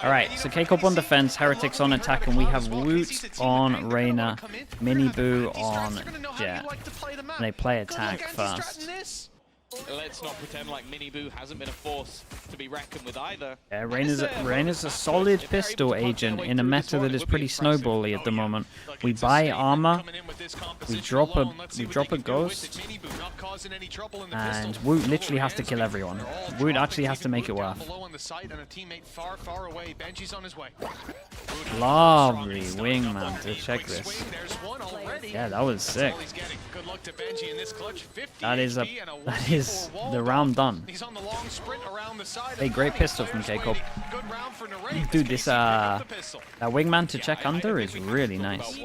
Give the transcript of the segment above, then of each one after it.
Alright, so K-Corp on defense, Heretics on attack, and we have Woot on Reyna, Mini Boo on Jet. And they play attack first. Let's not pretend like Mini Boo hasn't been a force to be reckoned with either. Yeah, Reyna's a solid pistol agent in a meta that is pretty snowbally at the moment. We buy armor, we drop a ghost, and Woot literally has to kill everyone. Woot actually has to make it worth. Lovely wingman to check this. Yeah, that was sick. That is the round done. Hey, great pistol from K-Corp. Dude, this that wingman to check under is really nice.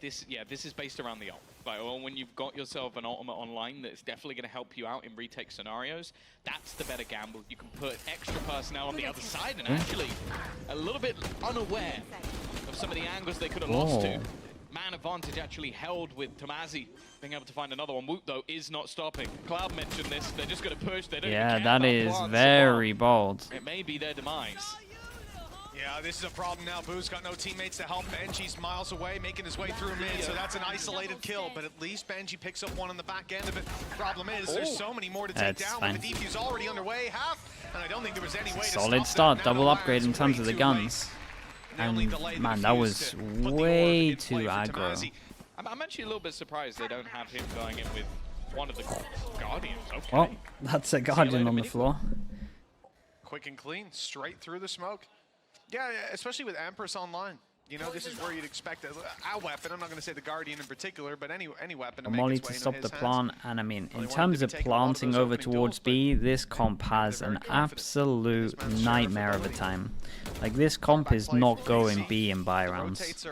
This is based around the ult. Like, when you've got yourself an ultimate online that's definitely going to help you out in retake scenarios, that's the better gamble. You can put extra personnel on the other side and actually a little bit unaware of some of the angles they could have lost to. Man advantage actually held with Tamazi being able to find another one. Woot, though, is not stopping. Cloud mentioned this. They're just going to push. They don't even care that about is plants very bold. It may be their demise. Yeah, this is a problem now. Boo's got no teammates to help. Benji's miles away, making his way through mid, so that's an isolated kill. But at least Benji picks up one on the back end of it. Problem is, there's so many more to take down. With the defuse already underway, and I don't think there was any way to solid start, double upgrade in terms of the guns. And man, that was way too aggro. I'm actually a little bit surprised they don't have him going in with one of the Guardians. Okay. Well, that's a Guardian on the floor. Quick and clean, straight through the smoke. Yeah, especially with Empress online. You know, this is where you'd expect a weapon. I'm not going to say the Guardian in particular, but any weapon to Molly to stop the plant. And I mean, in terms of planting over towards B, this comp has an absolute nightmare of a time. Like, this comp is not going B in buy rounds.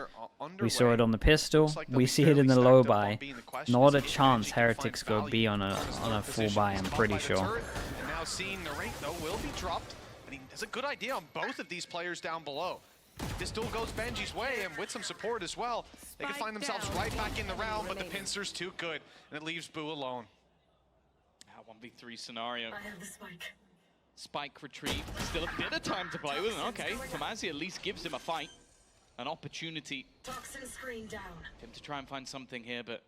We saw it on the pistol. We see it in the low buy. Not a chance Heretics go B on a full buy, I'm pretty sure. Now seeing the rank, though, will be dropped. And he has a good idea on both of these players down below. This duel goes Benji's way, and with some support as well, they can find themselves right back in the round, but the pincer's too good, and it leaves Boo alone. 1v3 scenario. Spike retreat. Still a bit of time to play with him. Okay, Tamazi at least gives him a fight. An opportunity for him to try and find something here, but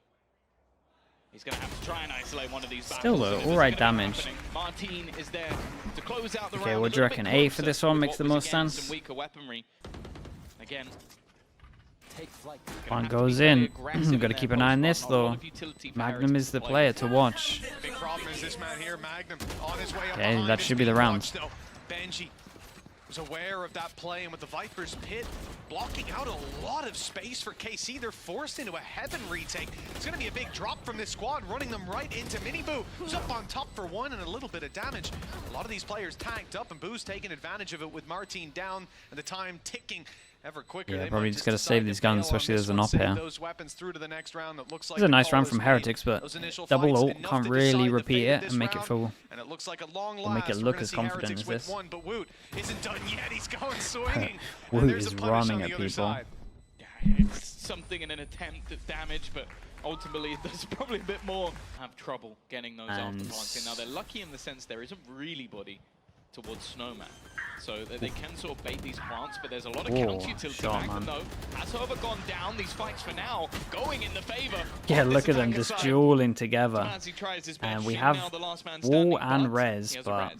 he's going to have to try and isolate one of these battles. Still though, alright damage. Martin is there to close out the okay, round. what do you reckon? A for this one makes the most sense. Some weaker weaponry. Again. One goes in. We've got to keep an eye on this though. Magnum is the player to watch. Big problem is this man here, Magnum, on his way up. Okay, that should be the round. Benji was aware of that play, and with the Viper's pit blocking out a lot of space for KC, they're forced into a heaven retake. It's going to be a big drop from this squad, running them right into Mini Boo, who's up on top for one and a little bit of damage. A lot of these players tanked up, and Boo's taking advantage of it with Martin down and the time ticking ever quicker. Yeah, probably just got to save these guns, especially there's an op here. It's a nice round from Heretics, but double ult can't really repeat it and make it full. And it looks like a long or make it look as confident as this. But Woot isn't done yet. He's going swinging. Woot is running at people. Yeah, it's something in an attempt at damage, but ultimately there's probably a bit more. Have trouble getting those after plants in. Now they're lucky in the sense there isn't really body towards Snowman. So they can sort of bait these plants, but there's a lot of counter utility back them though. Has Hover gone down, these fights for now going in the favor. Yeah, look at them just dueling together. And we have wall and res, but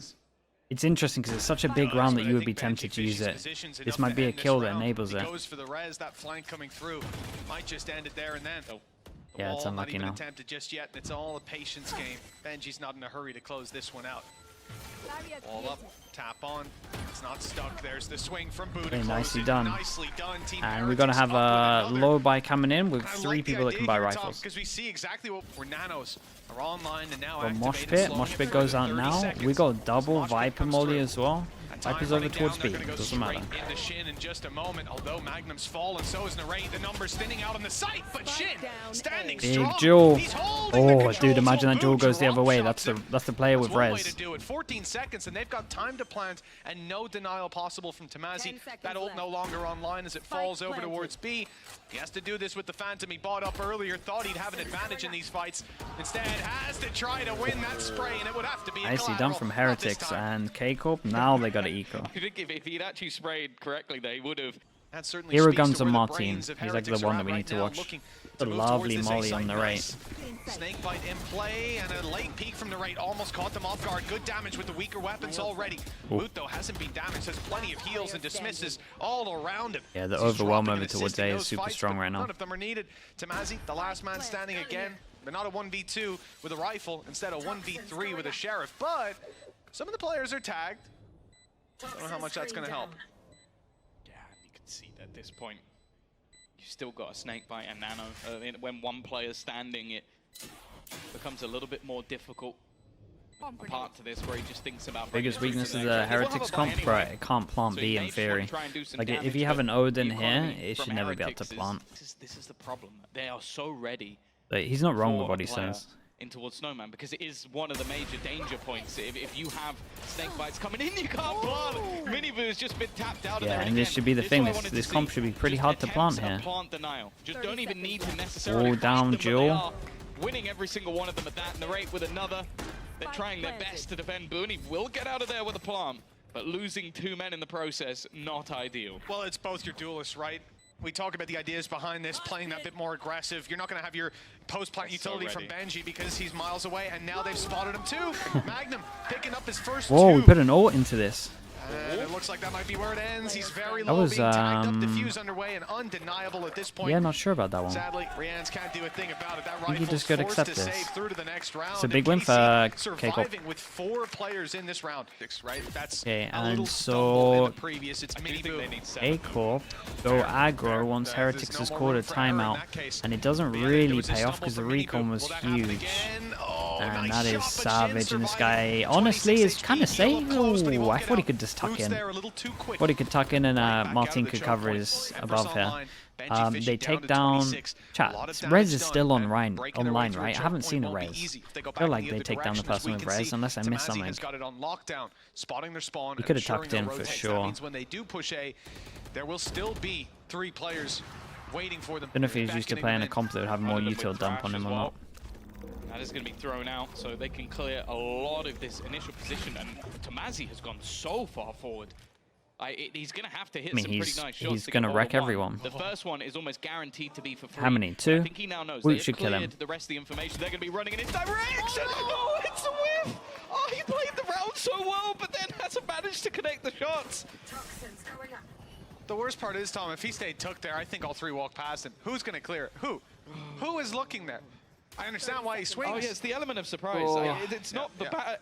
it's interesting because it's such a big round that you would be tempted to use it. This might be a kill that enables it. Goes for the res, that flank coming through. Might just end it there and then. Yeah, it's unlucky now. Not even attempted just yet, and it's all a patience game. Benji's not in a hurry to close this one out. Wall up, tap on. It's not stuck. There's the swing from Boo. Okay, nicely done. And we're going to have a low buy coming in with 3 people that can buy rifles. Because we see exactly what we're nanos are online and now got Mosh Pit goes out now. We got double Viper Molly as well. Viper's over towards B. Doesn't matter. In the Shin in just a moment, although Magnum's fallen, so is Narrate. The numbers thinning out on the site, but Shin standing strong. Big Jewel. Oh, dude, imagine that Jewel goes the other way. That's the player with res. To do it. 14 seconds, and they've got time to plant, and no denial possible from Tamazi. That ult no longer online as it falls over towards B. He has to do this with the Phantom he bought up earlier. Thought he'd have an advantage in these fights. Instead, has to try to win that spray, and it would have to be a Nicely done from Heretics and K-Corp. Now they got to of eco. If he'd actually sprayed correctly, they would have. Hero guns on Martin. He's like the one that we need to watch. The lovely molly on the right. Snakebite in play, and a late peek from the right almost caught them off guard. Good damage with the weaker weapons already. Moot, though, hasn't been damaged, has plenty of heals and dismisses all around him. Yeah, the overwhelm over towards A is super strong right now. None of them are needed. Tamazi, the last man standing again, but not a 1v2 with a rifle, instead a 1v3 with a sheriff. But some of the players are tagged. I don't know how much that's going to help. Yeah, you can see that at this point. You've still got a snakebite and nano. When one player's standing, it becomes a little bit more difficult. Part to this where he just thinks about biggest weakness is the Heretics comp, right? It can't plant B in theory. Like if you have an Odin here, it should never be able to plant. This is the problem. They are so ready. Like, he's not wrong with what he says. In towards Snowman, because it is one of the major danger points. If you have snake bites coming in, you can't plant. Minibu has just been tapped out of there. Yeah, and this should be the thing. This comp should be pretty hard to plant here. Plant denial. Just don't even need to necessarily. All down duel. Winning every single one of them at that, and the rate with another. They're trying their best to defend Boone. He will get out of there with a plant, but losing 2 men in the process, not ideal. Well, it's both your duelists, right? We talk about the ideas behind this, playing that bit more aggressive. You're not going to have your post-plant utility from Benji because he's miles away, and now they've spotted him too. Magnum picking up his first Whoa, two. we put an ult into this. And it looks like that might be where it ends. He's very low, being tagged up, defuse underway, and undeniable at this point. Yeah, not sure about that one. Sadly, Rians can't do a thing about it. That I think you just gotta accept this. Through to the next round. It's a big win for surviving with 4 players in this round. Right? That's okay, a little and stumble in so the previous. It's A Corp go aggro once Heretics has called a timeout, and it doesn't really pay off because the recon was huge. And that is savage, and this guy honestly is kind of safe. Oh, I thought he could just tuck in. Thought he could tuck in, and Martin could cover his above here. They take down chat. Rez is still online, right? I haven't seen a Rez. I feel like they take down the person with Rez unless I miss something. He could have tucked in for sure. When they do push A, there will still be 3 players waiting for them. I don't know if he's used to playing a comp that would have more util dump on him or not. That is going to be thrown out, so they can clear a lot of this initial position. And Tamazi has gone so far forward. He's going to have to hit some pretty nice shots. He's going to wreck everyone. The first one is almost guaranteed to be for free. How many? 2? I think he now knows. We should kill him. The rest of the information, they're going to be running in his direction. Oh, it's a whiff. Oh, he played the round so well, but then hasn't managed to connect the shots. The worst part is, Tom, if he stayed took there, I think all 3 walk past him. Who's going to clear it? Who? Who is looking there? I understand why he swings. Oh yeah, it's the element of surprise. Oh. It's not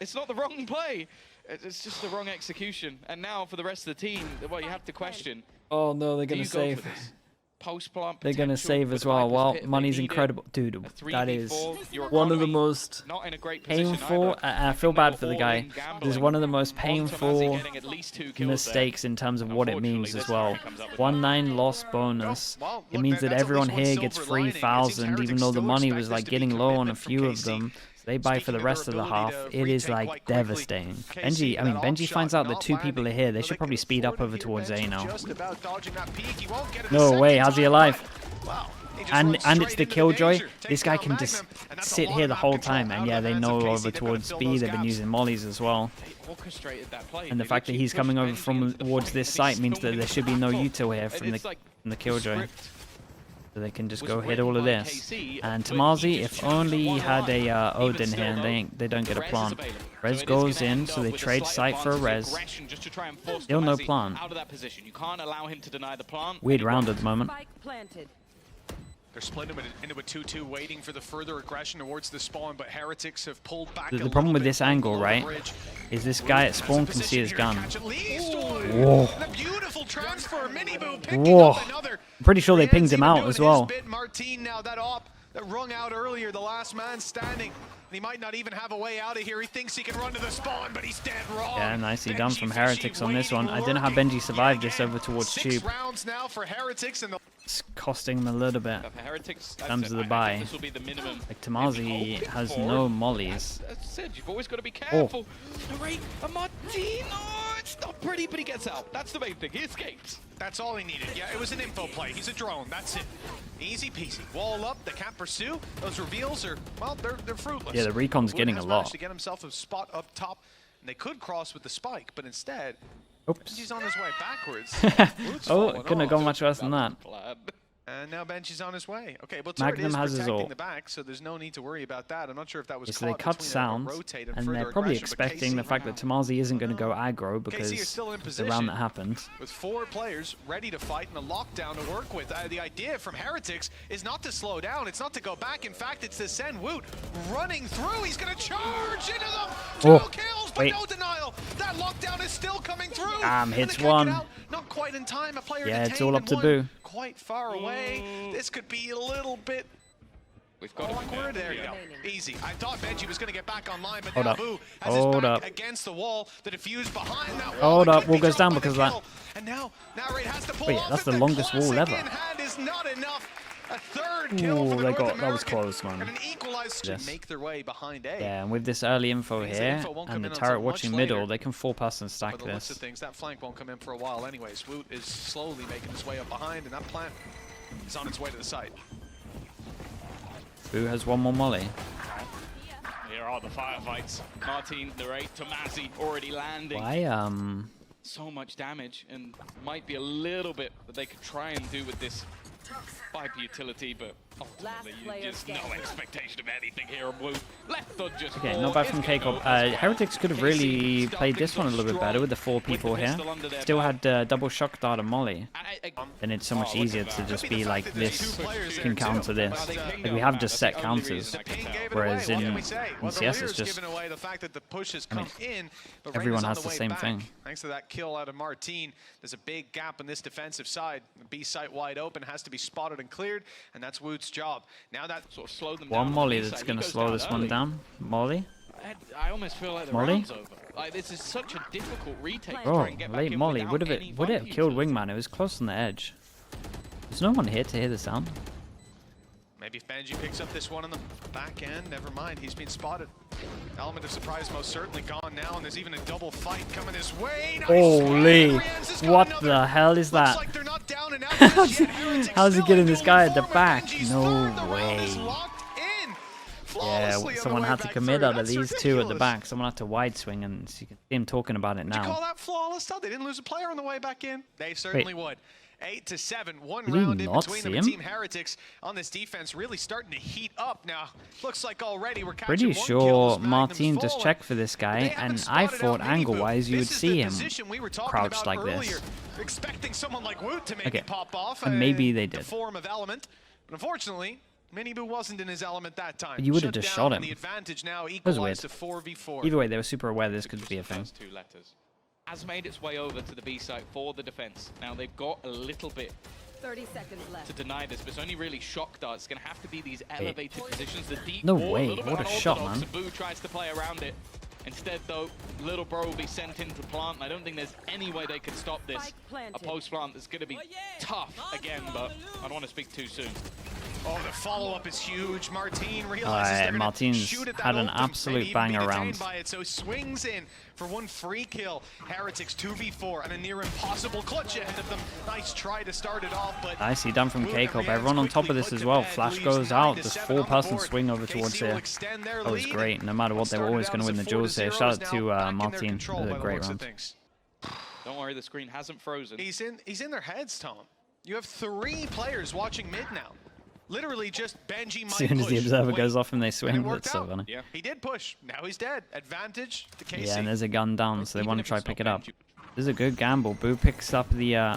it's not the wrong play. It's just the wrong execution. And now for the rest of the team, well, you have to question. Oh no, they're gonna save. Post-plant they're gonna save as well. Well, money's incredible, dude. That is one of the most painful. I feel bad for the guy. This is one of the most painful mistakes in terms of what it means as well. 1-9 loss bonus. It means that everyone here gets 3,000, even though the money was like getting low on a few of them. They buy for the rest of the half. It is like devastating. Benji finds out that 2 people are here. They should probably speed up over towards A now. No way, how's he alive? And it's the Killjoy. This guy can just sit here the whole time. And yeah, they know over towards B. They've been using mollies as well. And the fact that he's coming over from towards this site means that there should be no util here from the Killjoy. So they can just go hit all of this. And Tamazi, if only he had a Odin here, and they don't get a plant. Rez goes in, so they trade site for a Rez. Still no plant. Weird round at the moment. They're split into a 2-2, waiting for the further aggression towards the spawn, but Heretics have pulled back. The problem with this angle, right, is this guy at spawn can see his gun. Whoa. Beautiful transfer. Whoa. I'm pretty sure they pinged him out as well. Martin now, that op that rung out earlier, the last man standing. He might not even have a way out of here. He thinks he can run to the spawn, but he's dead wrong. Yeah, nicely done from Heretics on this one. I don't know how Benji survived this over towards Tube. Rounds now for Heretics, and it's costing him a little bit in terms of the buy. Like Tamazi has no mollies. As I said, you've always got to be careful. A Martin, it's not pretty, but he gets out. That's the main thing. He escapes. That's all he needed. Yeah, it was an info play. He's a drone. That's it. Easy peasy. Wall up. They can't pursue. Those reveals are, well, they're fruitless. Yeah, the recon's getting a lot. To get himself a spot up top, and they could cross with the spike, but instead Oops. Benji's on his way backwards. Oh, couldn't have gone much worse than that. And now Benji's on his way. Okay, well, Magnum has his protecting ult. the back, so there's no need to worry about that. I'm not sure if that was So they caught cut between a sound, rotate and further they're probably aggression, but expecting KC the fact that Tamazi isn't going to go aggro KC is because still in the position round that happened. with 4 players ready to fight and a lockdown to work with. The idea from Heretics is not to slow down. It's not to go back. In fact, it's to send Woot running through. He's going to charge into them. 2 kills, but no denial. That lockdown is still coming through. Hits one. Not quite in time. A player Yeah, it's detained all up and to one Boo. quite far away. This could be a little bit We've got awkward. There you go. Easy. I thought Benji was going to get back online, but Hold now up. Boo has his Hold back up. against the wall. The defuse behind that wall. Hold It up, could wall be goes dropped down by because the of that. kill. And now Raid has to pull Wait, off that's it. the longest wall classic ever. in hand is not enough. A third kill for the Ooh, North that was American, close, man. and an equalizer Yes. to make their way behind A. Yeah, and with this early info Means the here info won't come and the in until turret much watching later. middle, they can 4-person By stack the looks of this. things, that flank won't come in for a while anyways. Woot is slowly making his way up behind, and that plant is on its way to the site. Boo has one more molly. Here are the firefights. Martin, Narrate, Tomasi already landing. Why, So much damage, and might be a little bit that they could try and do with this Viper utility, but ultimately just no expectation of anything here on Wu. Left on just Okay, 4. not bad from It's gonna K-Corp. go as well. Heretics could have really KC played this one a little bit better with the 4 with the people here. pistol under their Still belt. had double shock dart and molly. Then it's so much look at easier that. to just Could be be the like, fact that there's this 2 players there can too. counter this. Well, they Like, pinged we on have that. just That's set the only counters. reason I can Ping tell. gave it Whereas away. What in can we say? Well, the CS Lear's it's just given away the fact that the push has mean, come in, but Rain everyone is on has the the way same back. thing. Thanks to that kill out of Martin, there's a big gap on this defensive side. The B site wide open, has to be spotted and cleared, and that's Woot's job. Now that Sort of slow them one down molly on the that's side. going He to goes slow this one early. down. Molly? I almost feel like the Molly? round's over. Like, this is such a difficult retake to Oh, try and get back late in molly. without Would any it Viper have killed utility. Wingman? It was close on the edge. There's no one here to hear the sound. maybe if Benji picks up this one on the back end, never mind, he's been spotted. Element of surprise most certainly gone now, and there's even a double fight coming this way. Nice Holy, strike. Rian's just got what another. the hell is Looks that? like they're not down and out just yet. Heretics How's he still getting in this duel guy at the form, and back? Benji's No third. The round is way. locked in. Yeah, Flawlessly on someone the way had to back commit through. out of That's these 2 at the ridiculous. back. Someone had to wide swing, and you can see him talking about it Would you call now. that flawless though? They didn't lose a player on the way back in. They certainly would. 8-7, one Did he round in not between see them. him? And Team Heretics on this defense really starting to heat up now. Looks like already we're catching Pretty 1 kill sure as Magnum's Martin just fallen. checked for this They guy, haven't and I spotted thought out Mini Boo. angle-wise you would This is see the him position we were talking crouched about like earlier. this. Expecting someone like Woot to maybe Okay, pop off. and maybe they The did. form of Element. But unfortunately, Mini Boo wasn't in his element that time. You would've Shut just down, shot and him. The advantage now was equalized weird. to 4v4. Either way, they were super aware this could be a Just the thing. first 2 letters. Has made its way over to the B site for the defense. Now they've got a little bit 30 seconds left. to deny this, but it's only really shock darts. It's going to have to be these elevated positions. The deep No wall, way, a little bit what a shot, unorthodox, man. and Boo tries to play around it. Instead, though, Little Bro will be sent into plant. I don't think there's any way they can stop this. Spike planted. A post plant that's going to be tough again, but I don't want to speak too soon. Oh, the follow-up is huge. Martin realizes Alright, they're gonna Martin's shoot at that had an ultim, absolute maybe even be banger detained round. by it, so swings in for 1 free kill. Heretics 2v4 and a near impossible clutch ahead of them. Nice try to start it off, but Nicely done from Woot and K-Corp. Rian's Everyone on top of quickly this put as to well. bed, Flash leaves goes out. 9-7 There's on the 4-person board. swing over KC towards will here. extend their That was lead, great. No matter what, they were started always out going to as win a the duels here. 4-0, Shout is out to now back in their Martin. control by A the great looks of round. things. Don't worry, the screen hasn't frozen. He's in their heads, Tom. You have 3 players watching mid now. Literally just Benji might As soon as the push. observer Wait. goes off and they And swing, it worked that's so out. funny. Yeah. He did push. Now he's dead. Advantage to KC. Yeah, and there's a gun down, so they Even want to if try it's pick not it up. Benji. This is a good gamble. Boo picks up the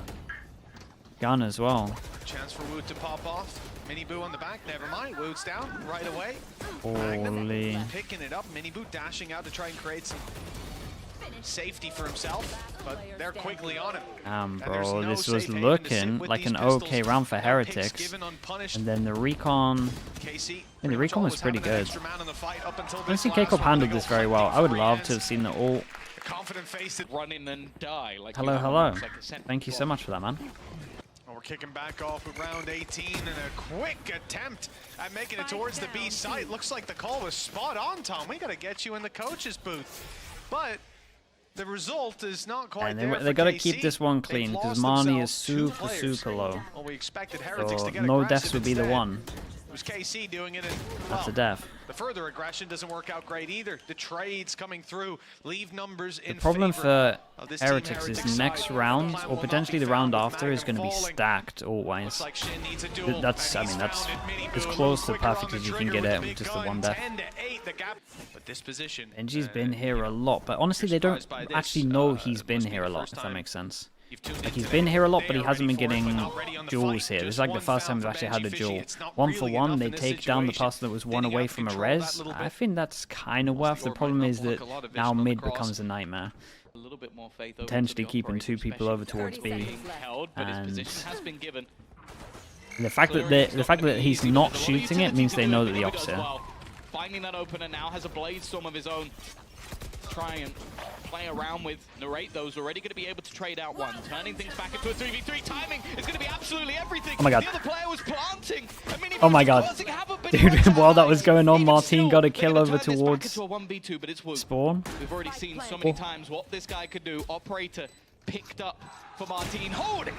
gun as well. Chance for Woot to pop off. Mini Boo on the back. Never mind. Woot's down right away. Holy. Picking it up. Mini Boo dashing out to try and create some safety for himself, but they're quickly on him. And there's Bro, no this was safe haven to sit looking with like these an pistols. okay round for Picks Heretics. given unpunished. And then the recon. KC, And the recon was pretty good. I Honestly, K-Corp handled this very well. I would love to have seen the ult. Confident face that Run in and die. Like, Hello, you know, hello. it's like a cent- Thank you so much for that, man. we're kicking back off with round 18 and a quick attempt at making it towards the B site. Looks like the call was spot on, Tom. We got to get you in the coach's booth. But the result is not quite And there they for got to KC. keep this one They've clean because lost Marnie themselves is 2 super, players. super low. Well, we expected Heretics So to get no aggressive deaths would be the instead. one. It was KC doing it, and That's a death. the further aggression doesn't work out great either. The trades coming through leave numbers in The problem favor for of this Heretics team. is next round, or potentially the round after, is going to be stacked all-wise. Like Shin needs a duel, That's, I and mean, he's that's found it. Mini as Boo a close to little quicker perfect on as the you can trigger get with it with the just big the one gun. death. 10-8, the gap. But this position, Benji's been here a lot, but honestly, they don't actually know he's been here a lot, if that makes sense. Like, he's been here a lot, but he hasn't been getting duels here. This is like the first time we've actually had a duel. 1-for-1, they take down the person that was one away from a res. I think that's kind of worth. The problem is that now mid becomes a nightmare. Potentially keeping 2 people over towards B. And the fact that he's not shooting it means they know that the opposite. Finding that opener now, has a blade storm of his own. Try and play around with. Narrate those, already going to be able to trade out one. Turning things back into a 3v3. Timing is going to be absolutely everything. Oh my god. The other player was planting. Oh my god. Dude, while that was going on, Martin got a kill over towards Spawn. We've already seen so many times what this guy could do. Operator picked up for Martin.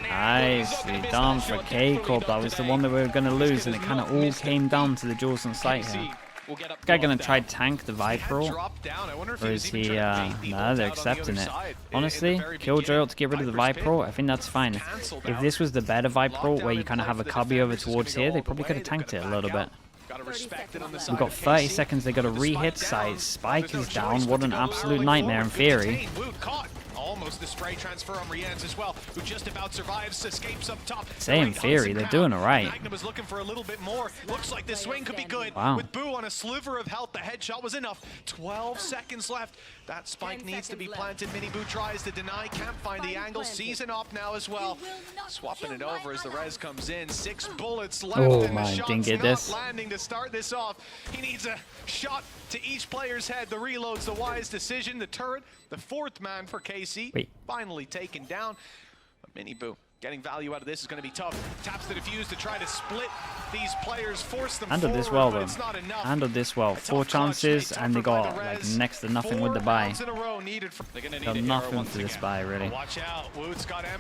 Nicely done for K-Corp. That was the one that we were going to lose, and it kind of all came down to the Jaws on site here. This guy gonna try tank the Viper, or is he, no, they're accepting it. Honestly, Killjoy ought to get rid of the Viper, I think that's fine. If this was the better Viper, where you kind of have a cubby over towards here, they probably could have tanked it a little bit. We've got 30 seconds, they got a re-hit site, Spike is down, what an absolute nightmare in theory. Almost the spray transfer on Rienz as well, who just about survives, escapes up top. Say in theory, they're doing alright. Magnum was looking for a little bit more. Looks like this swing could be good. Wow. With Boo on a sliver of health, the headshot was enough. 12 seconds left. That spike needs to be planted. Mini Boo tries to deny, can't find the angle. Sees an op now as well. Swapping it over as the res comes in. 6 bullets left, and the shot's not landing to start this off. He needs a shot to each player's head. The reload's the wise decision. The turret, the 4th man for KC, finally taken down. But Mini Boo getting value out of this is going to be tough. Taps the defuse to try to split these players, force them handled forward, this well, but though. it's not enough. Handled this well. 4 chances, and they got like next to nothing with the buy. Got nothing for this buy, really.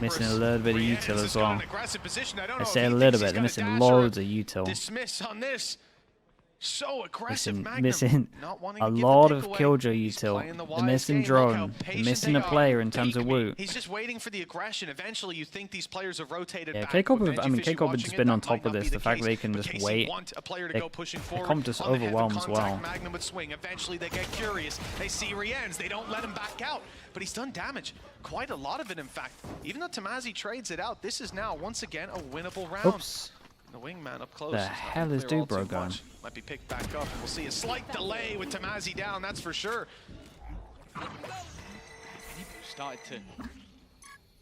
Missing a little bit of util as well. I say a little bit, they're missing loads of util. Dismiss on this. So aggressive. Missing a lot of Killjoy util. They're missing drone. They're missing a player in terms of loot. He's just waiting for the aggression. Eventually, you think these players have rotated back. K-Corp have just been on top of this. The fact that they can just wait. K-Corp just overwhelms well. Magnum would swing. Eventually, they get curious. They see Rienz. They don't let him back out. But he's done damage. Quite a lot of it, in fact. Even though Tamazi trades it out, this is now, once again, a winnable round. Oops. The wingman up close. The hell is Dubro going? Might be picked back up. We'll see a slight delay with Tamazi down, that's for sure. Started to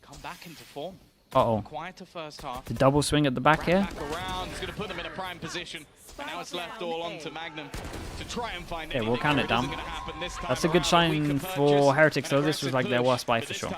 come back into form. Uh-oh. Quieter first half. The double swing at the back here. Back around. It's going to put them in a prime position. And now it's left all on to Magnum to try and find it. We'll count it down. That's a good sign for Heretics, though. This was like their worst buy for sure.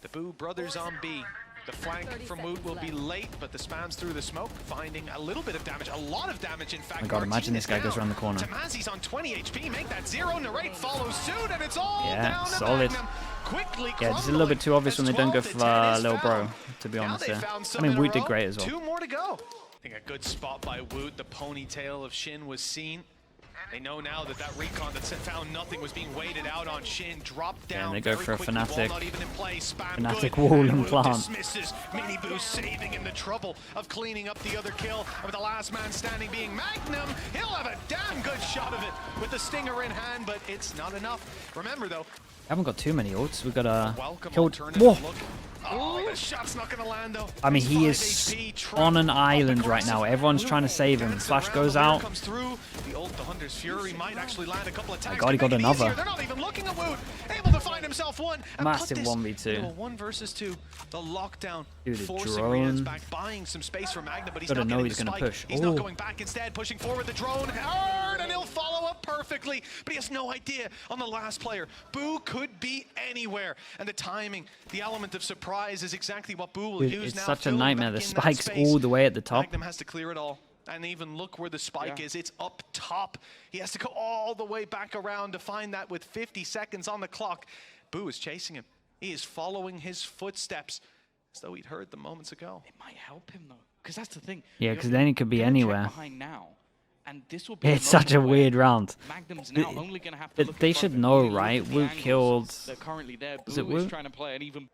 The Boo brothers on B. The flank from Woot will be late, but the spams through the smoke, finding a little bit of damage, a lot of damage, in fact. Oh my god, imagine this guy goes around the corner. Tamazi's on 20 HP, make that 0. Narrate follows suit, and it's all down to solid. Magnum. Quickly yeah, just a little bit too obvious when they don't go for Lil Bro, to be honest there. I mean, Woot did great as well. 2 more to go. I think a good spot by Woot. The ponytail of Shin was seen. They know now that that recon that found nothing was being weighted out on Shin. Dropped down. And they go for a Fnatic. Not even in play. Spam Fnatic wall and plant. Dismisses. Mini Boo saving him the trouble of cleaning up the other kill. And with the last man standing being Magnum, he'll have a damn good shot of it with the stinger in hand, but it's not enough. Remember though, haven't got too many ults. We've got a killed. Whoa! Oh, the shot's not gonna land though. I mean, he is on an island right now. Everyone's trying to save him. Flash goes out. The ult, the Hunter's Fury might actually land a couple of tags. Oh god, he got another. They're not even looking at Woot. Able to find himself one. Massive 1v2. 1 versus 2. The lockdown. Dude, the forcing Rienz back, buying some space for Magnum, but he's not getting the spike. Push. He's not going back, instead pushing forward the drone. Hard, and he'll follow up perfectly, but he has no idea on the last player. Boo could be anywhere, and the timing, the element of surprise is exactly what Boo will use now. It's such a nightmare. The spike's all the way at the top. Magnum has to clear it all. And even look where the spike is. It's up top. He has to go all the way back around to find that with 50 seconds on the clock. Boo is chasing him. He is following his footsteps as though he'd heard them moments ago. It might help him though. Because that's the thing. Yeah, because then it could be anywhere. Behind now, and this will be It's such a weird round. Magnum's now only going to have to look They in front should of him. know, You look right? at the Wu angles killed... that are currently there. Was it Boo is Wu? trying to play an even...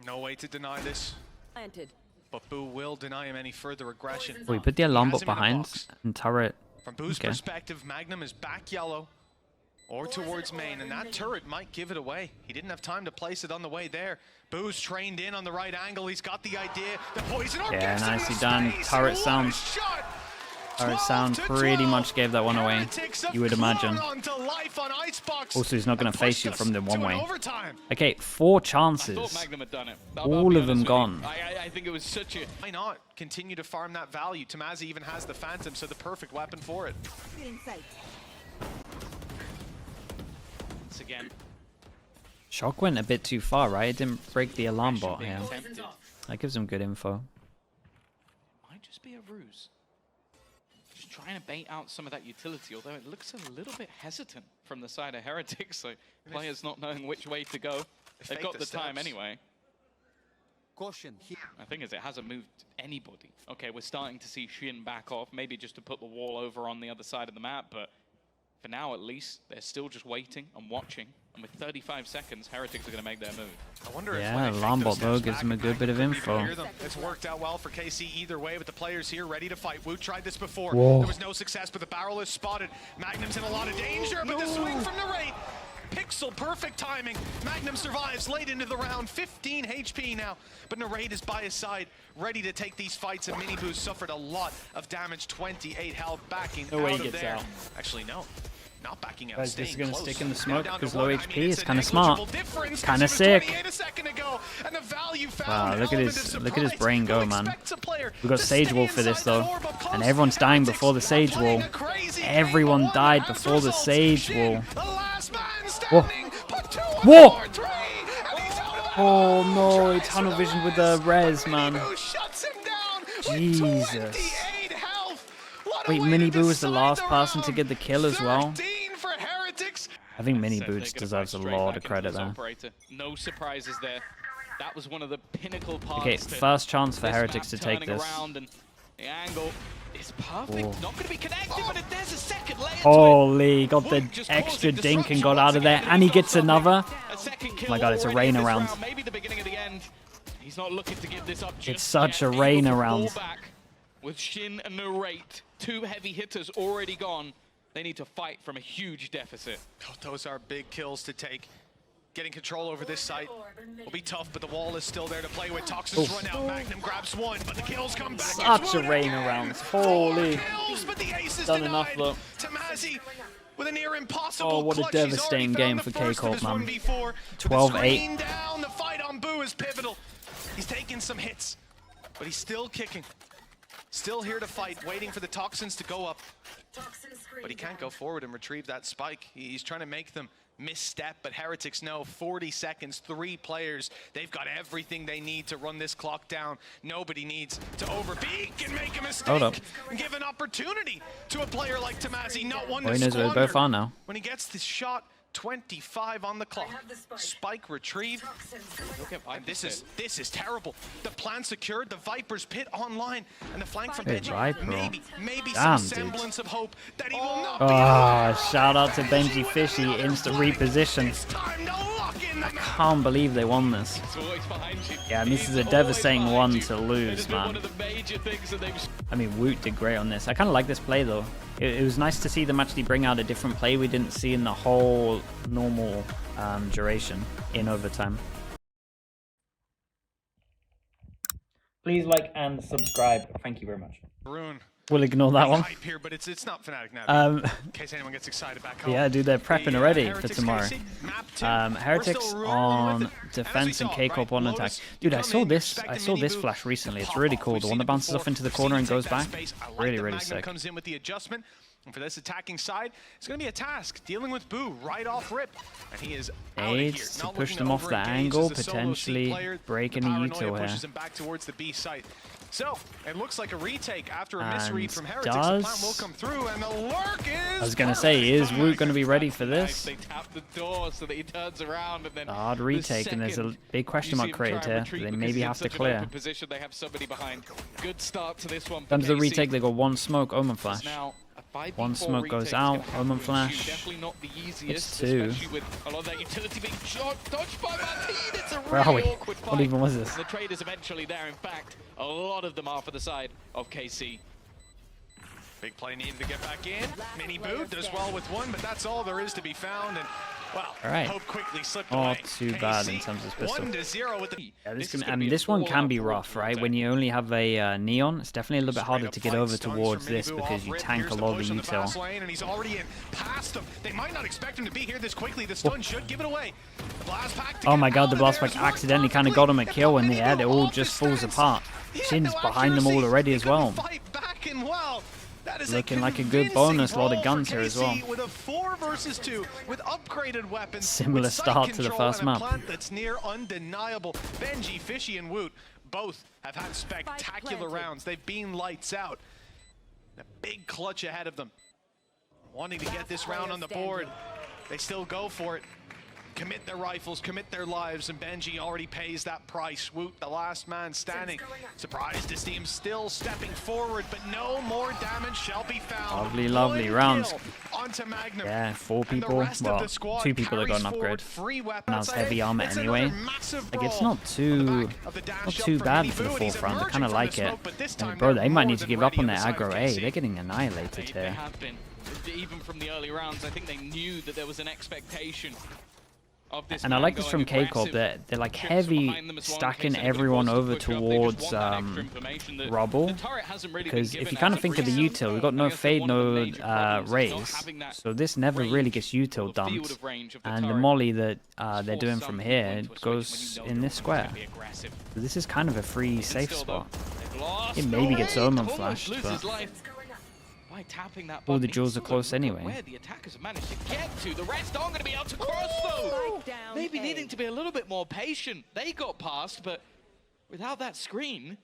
No way to deny this. Planted. But Boo will deny him any further aggression. We put the alarm He has bot him in a behind box. and turret. From Boo's Okay. perspective, Magnum is back yellow or towards main, and that turret might give it away. He didn't have time to place it on the way there. Boo's trained in on the right angle. He's got the idea. The poison orb Yeah, gets him nicely in done. space, Turret and what a sound. shot! Turret 12 sound to pretty 12. much gave that one away. Heretics have You would imagine. clung on to life on Icebox Also, he's not going and to face pushed you us from the to one an way. overtime. Okay, 4 I thought chances. Magnum had done it. All be of them honest with you. gone. I think it was such a... Why not continue to farm that value? Tamazi even has the Phantom, so the perfect weapon for it. Once again, Shock went a bit too far, right? It didn't break the alarm bot being here. attempted. That gives him good info. Might just be a ruse. Just trying to bait out some of that utility, although it looks a little bit hesitant from the side of Heretics, so players not knowing which way to go. They've got the time anyway. Caution here. The thing is, it hasn't moved anybody. Okay, we're starting to see Shin back off, maybe just to put the wall over on the other side of the map, but for now at least, they're still just waiting and watching. And with 35 seconds, Heretics are going to make their move. I wonder Yeah, if when they take alarm those bot though steps gives back, them a good bit of Magnum info. could even hear them. It's worked out well for KC either way, but the players here ready to fight. Wu tried this before. Whoa. There was no success, but the barrel is spotted. Magnum's in a lot of danger, but the swing from Narrate. Pixel perfect timing. Magnum survives late into the round. 15 HP now, but Narrate is by his side, ready to take these fights, and Mini Boost suffered a lot of damage. 28 health, backing No way out he of gets there. out. Actually, no. Not backing out, Guys, staying this is gonna close. stick in the Now smoke down to because one. low I mean, HP is it's a kind of smart. negligible difference Kind of 'cause it was sick. 28 a second ago, and the value found Wow, look at element his of look at his surprise. brain go, Who man. expects a player We got to Sage stay Wolf for this inside that though, orb up close? and everyone's dying Heretics before the Sage playing Wall. a crazy Everyone game, died as before the results, Sage Shin, Wall. the last man Whoa. standing, put 2 on Whoa. the board, 3, and he's out of the Oh round. no, he Tries tunnel for vision with last, the res, but man. Mini Boo shuts him down with Jesus. 28 health. What a Wait, way Mini to Boo was the decide last the person to round. get the kill as well. 13 for Heretics. I think Mini So Boo they're just gonna deserves a fight straight lot back of into credit this there. operator. No surprises there. That was one of the pinnacle parts. Okay, to first chance for this Heretics to map, take turning this. around, and the angle is perfect. Whoa. Not going to be connected, but there's a second layer to it. Holy, got the Wook just extra causing dink and disruption got out once of there, again, and he he's gets got another. A second kill Oh my god, it's a already rain in this around. Maybe the beginning of the end. He's not looking to give this up just It's such yet. a Able rain to around. fall back with Shin and Narrate, 2 heavy hitters already gone. They need to fight from a huge deficit. Oh, those are big kills to take. Getting control over this site will be tough, but the wall is still there to play with. Toxins run out. Magnum grabs one, but the kills come back. Such a rain around. Holy. Kills, but the ace is Done enough, denied. though. Tamazi with a near impossible Oh, what a clutch. He's devastating already game found for the first of K-Corp, his man. 1v4. With the 12-8. screen down, the fight on Boo is pivotal. He's taking some hits, but he's still kicking. Still here to fight, waiting for the toxins to go up. But he can't go forward and retrieve that spike. He's trying to make them misstep, but Heretics know 40 seconds, 3 players. They've got everything they need to run this clock down. Nobody needs to overpeak and make a mistake. Hold up. And give an opportunity to a player like Tamazi, not one Well, to he knows where they squander. both are now. When he gets this shot, 25 on the clock. Spike retrieved. Look at And this is terrible. The plan secured, the Viper's pit online, and the flank from Hey, Benji. Viper. Maybe Damn, some dude. semblance of hope that he will not be Oh, shout out to Benji Fishy, instant reposition. It's time to lock in the map. Can't believe they won this. It's always behind you. Yeah, and this He's is a always devastating behind one you. to It lose, has been man. one of the major things that they've... I mean, Woot did great on this. I kind of like this play, though. It was nice to see them actually bring out a different play we didn't see in the whole normal duration in overtime. Please like and subscribe. Thank you very much. Rune. We'll ignore that one. Hype here, but it's not Fnatic now. In case anyone gets excited back home. Yeah, dude, they're prepping already for Heretics tomorrow. KC, map 2. Heretics We're still rolling on with it. And as we defense and saw, K-Corp right, on attack. Lotus, Dude, you I come saw in, this. expect I a saw mini this boot flash recently. to It's pop really off. cool. We've The seen one that it bounces before. off into the We've corner seen and him goes take that back. space. I like Really, that really Magnum sick. comes in with the adjustment. And for this attacking side, it's going to be a task dealing with Boo right off rip. And he is out of here. Aids to Not push looking them off over the engage angle, as the solo C potentially player. breaking The a paranoia util pushes here. him back towards the B site. So, it looks like a retake after a And misread from Heretics. does- The plan will come through, and the lurk is... I was going to say, is Woot going to be ready for Nice. this? They tap the door so that he turns around and then Hard the retake, and there's a second big question you mark see him created try and here. retreat They because maybe he's in have to such an clear. open position, they have somebody behind. Good start to this one. In terms of the KC. retake, they got one smoke, Omen Flash. Now, a 5v4 One smoke retake goes is gonna out, have Omen to Flash. ensue. Definitely not the easiest, It's two. especially with a lot of that utility being dodged by Martin. It's a Where are really we? awkward fight. What even was this? The trade is eventually there. In fact, a lot of them are for the side of KC. Big play needed to get back in. Mini boot does well with one, but that's all there is to be found. And well, All right. Hope quickly slipped Oh, away. too bad in KC, terms of pistol. 1-0 with the... Yeah, This this, is can, gonna be this an one can be all-out rough, brutal right? day. When you only have a neon, it's definitely a little bit harder to get over towards this because you tank a lot of the util. And he's already in past them. They might not expect him to be here this quickly. The stun should give it away. The blast pack to Oh get my god, out the of blast there pack has worked accidentally kind of got him a perfectly. kill If in the air. It all off just his falls stance, apart. he had Shin's no behind them all accuracy. already He as couldn't well. fight back and well. That is Looking a like a good convincing bonus, lot of roll guns for here as KC well. With a 4 versus 2, with upgraded weapons, Similar with sight start to the control first and a map. plant that's near undeniable. Benji, Fishy, and Woot both have had spectacular rounds. They've been lights out. A big clutch ahead of them. Wanting to get this round on the board, they still go for it. Commit their rifles, commit their lives, and Benji already pays that price. Woot, the last man standing. Surprised to see him still stepping forward, but no more damage shall be found. Lovely, lovely One rounds. kill onto Magnum. Yeah, 4 And the people. rest of Well, the squad 2 people that got an carries upgrade. forward free weapons. And that's heavy armor It's anyway. another massive Like, it's brawl. not too bad for the fourth round. I kind of like it. And bro, they might need to give up on their aggro A. They're getting annihilated They here. have been. Even from the early rounds, I think they knew that there was an expectation of this. And I man like this going from K-Corp. aggressive. They're like Chips heavy behind them as well in stacking case anybody everyone wants to over push up. They just towards want that extra information that rubble. the turret hasn't really been Because given if you as kind of of think of the recent. util, we've got no I guess fade, one of the no major problems is not raise. having that So this never really range gets or util field dumped. of range of the And the turret. molly that It's they're for doing some from people here into a situation goes when you in know this they're square. gonna be aggressive. So this is kind of a free Even safe still, though, spot. they've lost It maybe the gets lead, Omen almost flashed, loses but life by tapping that all the button. jewels are It's close look at anyway. Where the attackers have managed to get to. The rest aren't going to be able to cross though. Maybe needing to be a little bit more patient. They got past, but without that screen,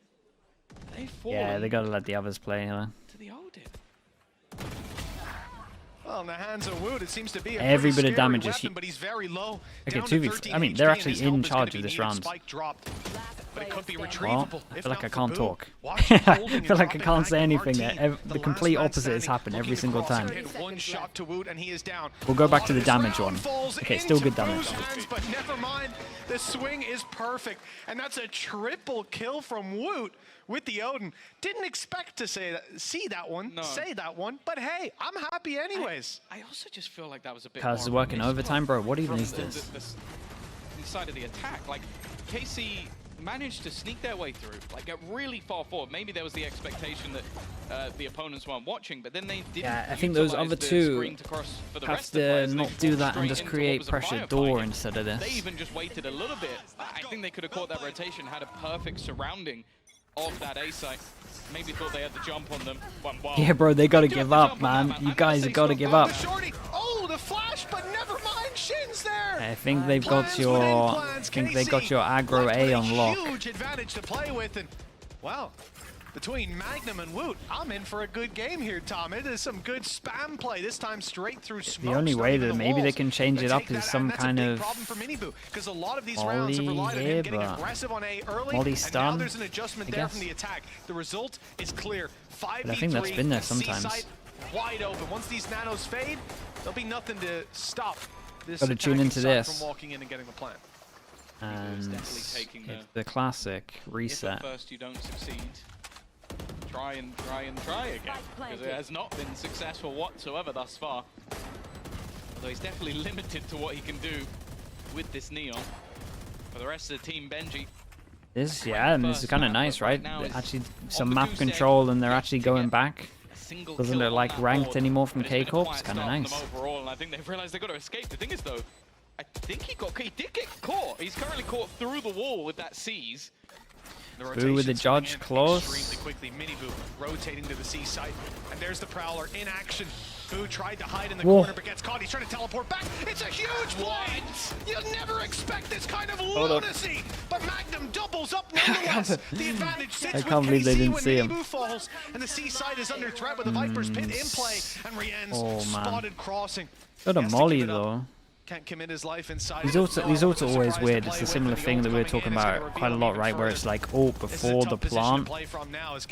they've fallen Yeah, they gotta let the others play here. to the Odin. Well, in the hands of Woot, it seems to be a Every pretty bit of scary damage is weapon, but he's very low. Okay, Down to 2v. 13 I mean, they're HP, actually and his health in is gonna charge be of this needed. round. Spike dropped, but it could be Well, retrievable. I If feel like not I for can't Boo. talk. Watch him I holding and feel like I dropping can't say Magnum anything. Martin. The last complete man opposite has standing, happened every looking single across, time. hit one shot to Woot, and he is down. We'll go back A to lot the of this damage round one. falls Okay, still into good damage. Boo's hands, but never mind. The swing is perfect, and that's a triple kill from Woot with the Odin. Didn't expect to see that one, say that one, but hey, I'm happy anyways. I also just feel like that was a bit Kaz more is of a working misplay overtime, bro. What even from is this? the side of the attack. Like, KC managed to sneak their way through, like get really far forward. Maybe there was the expectation that the opponents weren't watching, but then they didn't. Yeah, I think those utilize other the two screen to cross for the have rest of the to players. They not do walked that and straight just into create what was a pressure firefight. door instead of They this. even just waited a little bit. I think they could have caught that rotation, had a perfect surrounding of that A site. Maybe thought they had the jump on them. Well, Yeah, bro, they gotta do have give the up, jump on man. that, You I'm guys gonna have gotta say give so. up. The shorty, oh, the flash, but never mind, Shin's there. I think they've got Plans your. within I plans. think they got KC your aggro left A with on lock. Huge advantage to play with, and wow, between Magnum and Woot, I'm in for a good game here, Tom. It is some good spam play. This time straight through smoke. The only way that maybe they can change it up is some kind of problem for Miniboo, because a lot of these rounds have relied on him getting aggressive on A early, Molly and now stun, there's an adjustment I there guess. from the attack. The result is clear. 5v3. I think that's been there sometimes. C-site wide open. Once these nanos fade, there'll be nothing to stop this Gotta tune attacking into side this. from walking in and getting the plant. And definitely taking it's the classic If reset. at first you don't succeed, try again, because it has not been successful whatsoever thus far. Although he's definitely limited to what he can do with this Neon. For the rest of the team, Benji, This, yeah, and this is kind of nice, right? now is Actually, on some the map goose egg. control, and they're Yet actually to going get back. a single Doesn't kill look on like that ranked board. anymore from But it's been a K-Corp. quiet It's kind of start from nice. them overall, and I think they've realized they've got to escape. The thing is, though, I think he did get caught. He's currently caught through the wall with that C's. Boo with the judge close. Extremely quickly, Mini Boo rotating to the C site, and there's the Prowler in action. Boo tried to hide in the corner, but gets caught. He's trying to teleport back. It's a huge play! You'd never expect this kind of lunacy, but Magnum doubles up nonetheless. The advantage sits with KC when Mini Boo falls, and the C site is under threat with the Viper's Pit in play, and Rien's spotted crossing. Got a molly though. Can't commit his life inside. These ults are always weird. It's a similar thing that we were talking about quite a lot, right? Where it's like ult before the plant,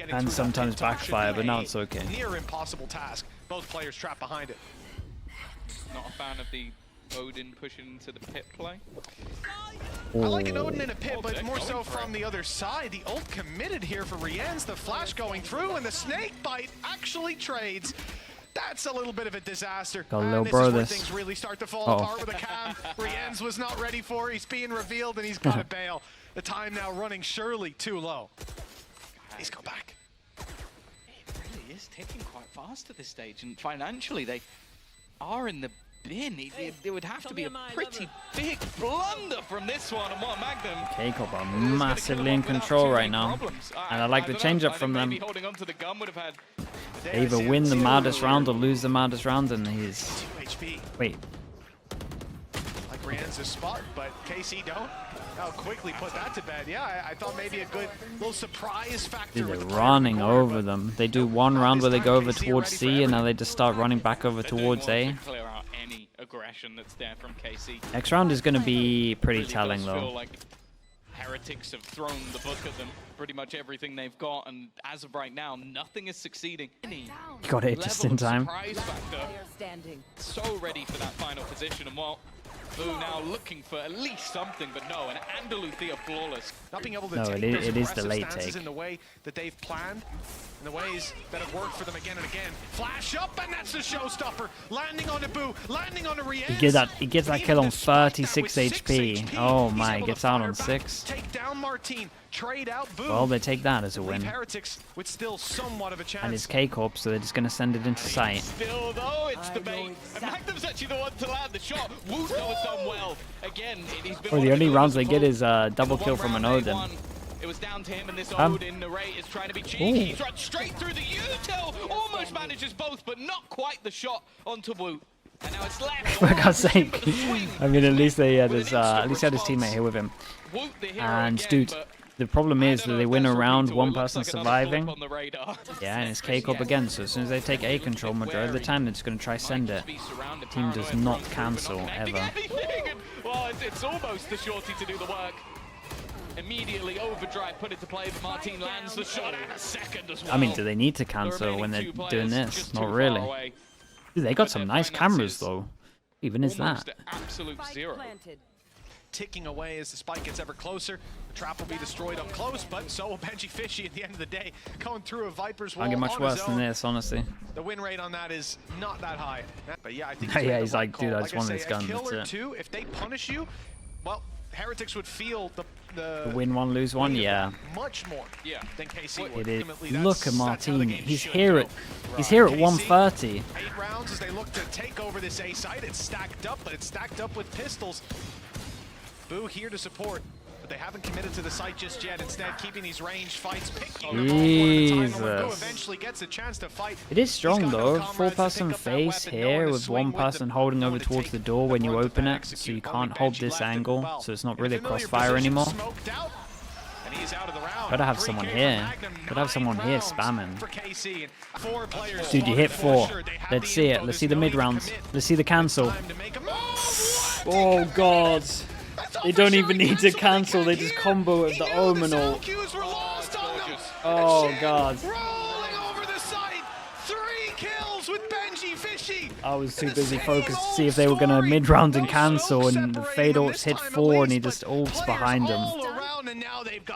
and sometimes backfire, but now it's okay. Near impossible task. Both players trapped behind it. Not a fan of the Odin pushing into the pit play. I like an Odin in a pit, but more so from the other side. The ult committed here for Rien's. The flash going through, and the snake bite actually trades. That's a little bit of a disaster. Got a little this bro is where this. things really start to fall apart with a cam. Rien's was not ready for it. He's being revealed, and he's got to bail. The time now running surely too low. He's come back. It really is ticking quite fast at this stage, and financially they are in the bin. It would have to be a pretty big blunder from this one, and what Magnum. K-Corp are massively in control right now, and I like the change up from them. Holding onto the gun would have had. They either win the maddest round or lose the maddest round, and he's... 2 HP. Wait. Like Rien's a spot, but KC don't. How quickly put that to bed. Yeah, I thought maybe a good little surprise factor. They're running over them. They do one round where they go over towards C, and now they just start running back over towards A. Clear out any aggression that's there from KC. Next round is going to be pretty telling, though. Like Heretics have thrown the book at them, pretty much everything they've got, and as of right now, nothing is succeeding. Got it just in time. So ready for that final position, and well, Boo now looking for at least something, but no, and Andaluthia flawless. Not being able to No, take it is the late take. in the way that they've planned, in the ways that have worked for them again and again. Flash up, and that's the showstopper. Landing on the Boo, landing on the Rien's. He gets that kill on 36 HP. Oh my, gets out on 6. Take down Martin, trade out Boo. Well, they take that as a win. Heretics with still somewhat of a chance. And it's K-Corp, so they're just going to send it into sight. Still though, it's the bait. And Magnum's actually the one to land the shot. Woot though has done well. Again, he's been Well, the only rounds they get is a double kill from an Odin. It was down to him, and this Odin, the Ray is trying to be cheeky. He's run straight through the util. Almost manages both, but not quite the shot onto Woot. And now it's left. For God's sake. I mean, at least they had his teammate here with him. And dude, the problem is that they win a round, one person surviving. Yeah, and it's K-Corp again, so as soon as they take A control, majority of the time they're just going to try send it. Team does not cancel, ever. Well, it's almost the shorty to do the work. Immediately overdrive put into play, but Martin lands the shot and a second as well. I mean, do they need to cancel when they're doing this? Not really. Dude, they got some nice cameras, though. Even is that? Absolute zero. Ticking away as the spike gets ever closer. The trap will be destroyed up close, but so will Benji Fishy at the end of the day, going through a Viper's wall. Can't get much worse than this, honestly. The win rate on that is not that high. But yeah, I think yeah, he's like, dude, I just want this gun. Killer That's it. too, if they punish you, well, Heretics would feel the win one, lose one, yeah. Much more than KC would. It is. Look at Martin. He's here at 130. 8 rounds as they look to take over this A site. It's stacked up, but it's stacked up with pistols. Boo here to support, but they haven't committed to the site just yet. Instead, keeping these ranged fights, picking them off one at a time. When Boo eventually gets a chance to fight. It is strong though. 4-person face here with 1 person holding over towards the door when you open it, so you can't hold this angle, so it's not really a crossfire anymore. Gotta have someone here. Gotta have someone here spamming. Dude, you hit 4. Let's see it. Let's see the mid rounds. Let's see the cancel. Oh god. They don't even need to cancel, they just combo with the Omenal. Oh god. I was too busy focused to see if they were going to mid-round and cancel, and the fade ults hit 4 and he just ults behind him.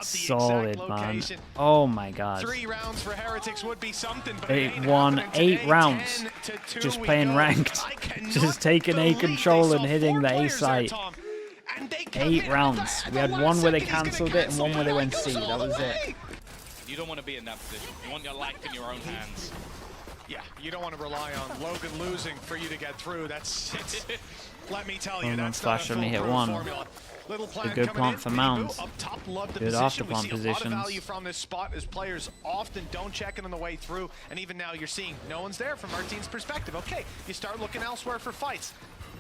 Solid, man. Oh my god. 3 rounds for Heretics would be something. 8 rounds. Just playing ranked. Just taking A control and hitting the A site. 8 rounds. We had one where they cancelled it and one where they went C. That was it. You don't want to be in that position. You want your life in your own hands. Yeah, you don't want to rely on Logan losing for you to get through. That's let me tell you, that's Flash only hit 1. formula. Little plan good coming plant in. for Minibu mounts. up top, love the Good position. after We plant see a lot of positions. value from this spot as players often don't check it on the way through. And even now you're seeing no one's there from our team's perspective. Okay, you start looking elsewhere for fights.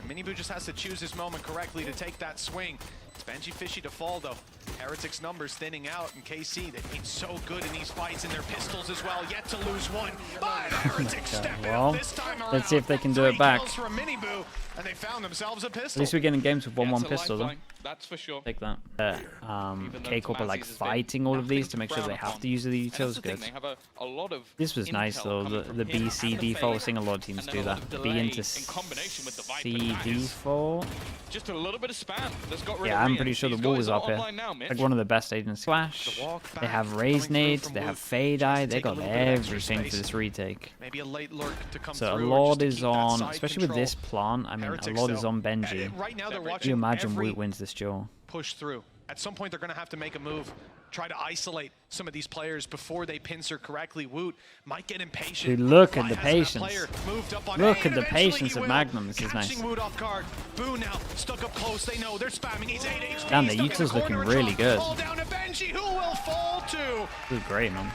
Minibu just has to choose his moment correctly to take that swing. It's Benji fishy to fall though. Heretics numbers thinning out, and KC, they've been so good in these fights, and their pistols as well, yet to lose one. But Heretics step Well, in this time around. let's see if they can do it 3 back. kills from Minibu, and they found themselves a At pistol. least we're getting games with 1-1 It's a pistols. Huh? lifeline, that's for sure. Take that. Even though K-Corp are like Tomasi's has been fighting all of these to nothing make sure they frowned have upon. to use the And utils. that's the thing, Good. they have a lot of This was nice intel though. coming from The him BC and the default. Fade, Seeing a lot of teams and do then a lot that. of B delay into in combination with the Viper. C That is default. just a little bit of spam that's got rid Yeah, of I'm Rian. pretty sure the These wall guys is are up here. online now, Mitch. Like one of the best agents. Flash. The walk They back have coming raise through nades. from They have Woot. fade Just eye. to They take a got little bit of extra everything for space. this retake. Maybe a late lurk to come So a through, or lot just to is keep that on, side especially with control. this plant. I mean, Heretics, a lot is though, on Benji. right now they're Can watching you imagine every Woot wins this duel? push through. At some point, they're going to have to make a move, try to isolate some of these players before they pincer correctly. Woot might get impatient. Dude, look Fly at the has that patience. player moved up on Look A, at and the eventually patience he of will. Magnum. This is Catching nice. Woot off guard. Boo now stuck up close. They know they're spamming. He's 8 HP. Damn, the stuck in Utah's corner looking and really dropped. good. Ball down to Benji, who will fall to. This is great, man.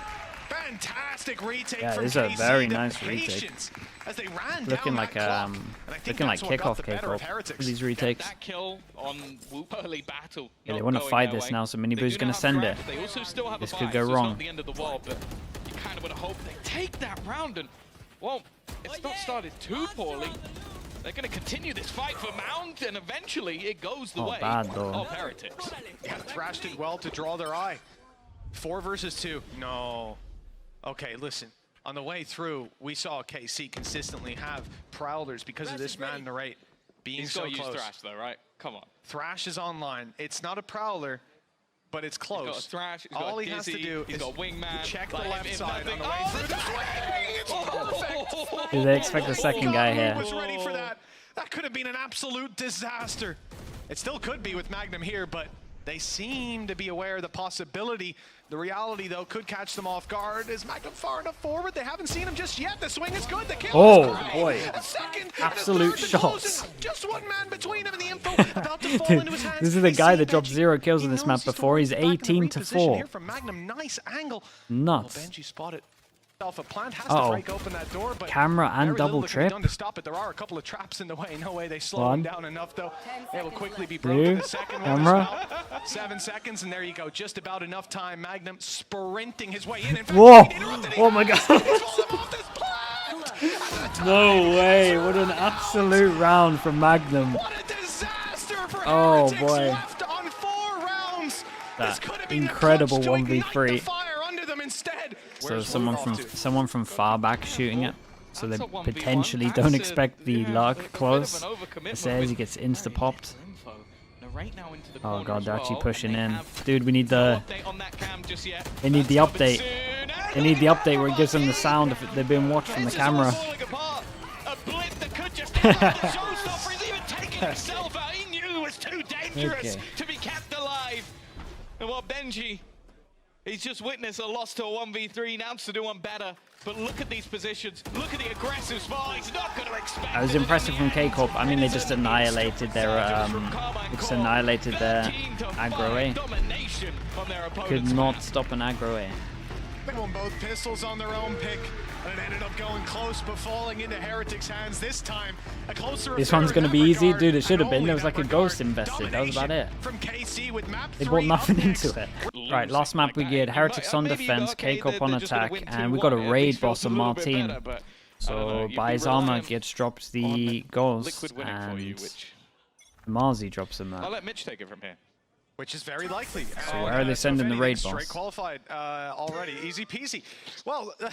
Fantastic retake Yeah, from this is a KC. very The nice retake. patience as they ran Looking down like that clock. And I think looking like that's what got kickoff the better of K-Corp for Heretics. these retakes. That kill on Whoop early battle. Yeah, they not want to going fight their this way. now, so They Minibu's do going now to send have it. Crash. They also still have This a could buy, go so wrong. It's not the end of the world, but you kind of would have hoped they take that round. And well, it's not started too poorly. They're going to continue this fight for Mount, and eventually it goes the Not way bad, though. of Heretics. Yeah, Thrash did well to draw their eye. 4 versus 2. No. Okay, listen. On the way through, we saw KC consistently have Prowlers because of this man narrate being He's so got to use close. Thrash, though, right? Come on. Thrash is online. It's not a Prowler, but it's close. He's got a Thrash, he's All got he has to Dizzy, do he's is got Wingman. check the like, left if side on nothing- the way Oh, through this way. It's perfect. Do they expect the second guy He here? was ready for that. That could have been an absolute disaster. It still could be with Magnum here, but they seem to be aware of the possibility. The reality, though, could catch them off guard. Is Magnum far enough forward? They haven't seen him just yet. The swing is good. The kill Oh, is great. boy. A second. Absolute and a third to close shots. it. Just one man between him and the info about to fall into his hands. This is the They guy see that dropped Benji. 0 kills He in this knows map he's the before. one He's back in the 18 to reposition 4. here from Magnum. Nice angle. Nuts. Well, Benji spotted. A plant has Uh-oh. to break open that door, but Camera and very little double that can be trip. done to stop it. There are a couple of traps in the way. No way they slow One. him down enough, though. It will quickly be Blue. broken. The second one Camera. as well. 7 seconds, and there you go. Just about enough time. Magnum sprinting his way in. In fact, Whoa. he interrupted. Oh my God. He's fallen off this plant. No way. What an absolute round from Magnum. What a disaster for Oh, Heretics. boy. Left on 4 rounds. That This could have been incredible a clutch to 1v3. ignite the fire under them instead. So Where's someone Woot from off to? far back shooting it. So they That's a 1v1. potentially That's don't a- expect the yeah, luck a bit of close. an overcommitment It says he with gets insta popped. info. Now, right now into the Oh corner god, as they're actually well, pushing and in. they have Dude, we need no the update on that cam just yet. they need the That's coming update. soon. They need the update where it gives them the sound if they're being watched from the This is all camera. falling apart. A blip that could just happen. The showstopper is even taking himself out. He knew it was too dangerous Okay. to be kept alive. And what Benji, he's just witnessed a loss to a 1v3. Now to do one better. But look at these positions. Look at the aggressive spot. He's not going to expect. That was it impressive in from the end. K-Corp. I mean, they just annihilated their They just annihilated their aggro A. Domination on their Could opponent's not map. stop an aggro A. They won both pistols on their own pick, and it ended up going close, but falling into Heretics' hands this time. A closer This affair one's in gonna that be easy. regard, Dude, it should have and been. only There was that like a regard. ghost invested. That was about it. Domination from KC with map They 3 brought up nothing next. into it. Right, last map we get Heretics on defense, K-Corp on attack, and we got a raid boss on Martin. So by his armor gets dropped the ghost, and Marzi drops him I'll that. let Mitch take it from here. Which is very likely. So where are they sending the raid boss? Straight qualified already. Easy peasy. Well, I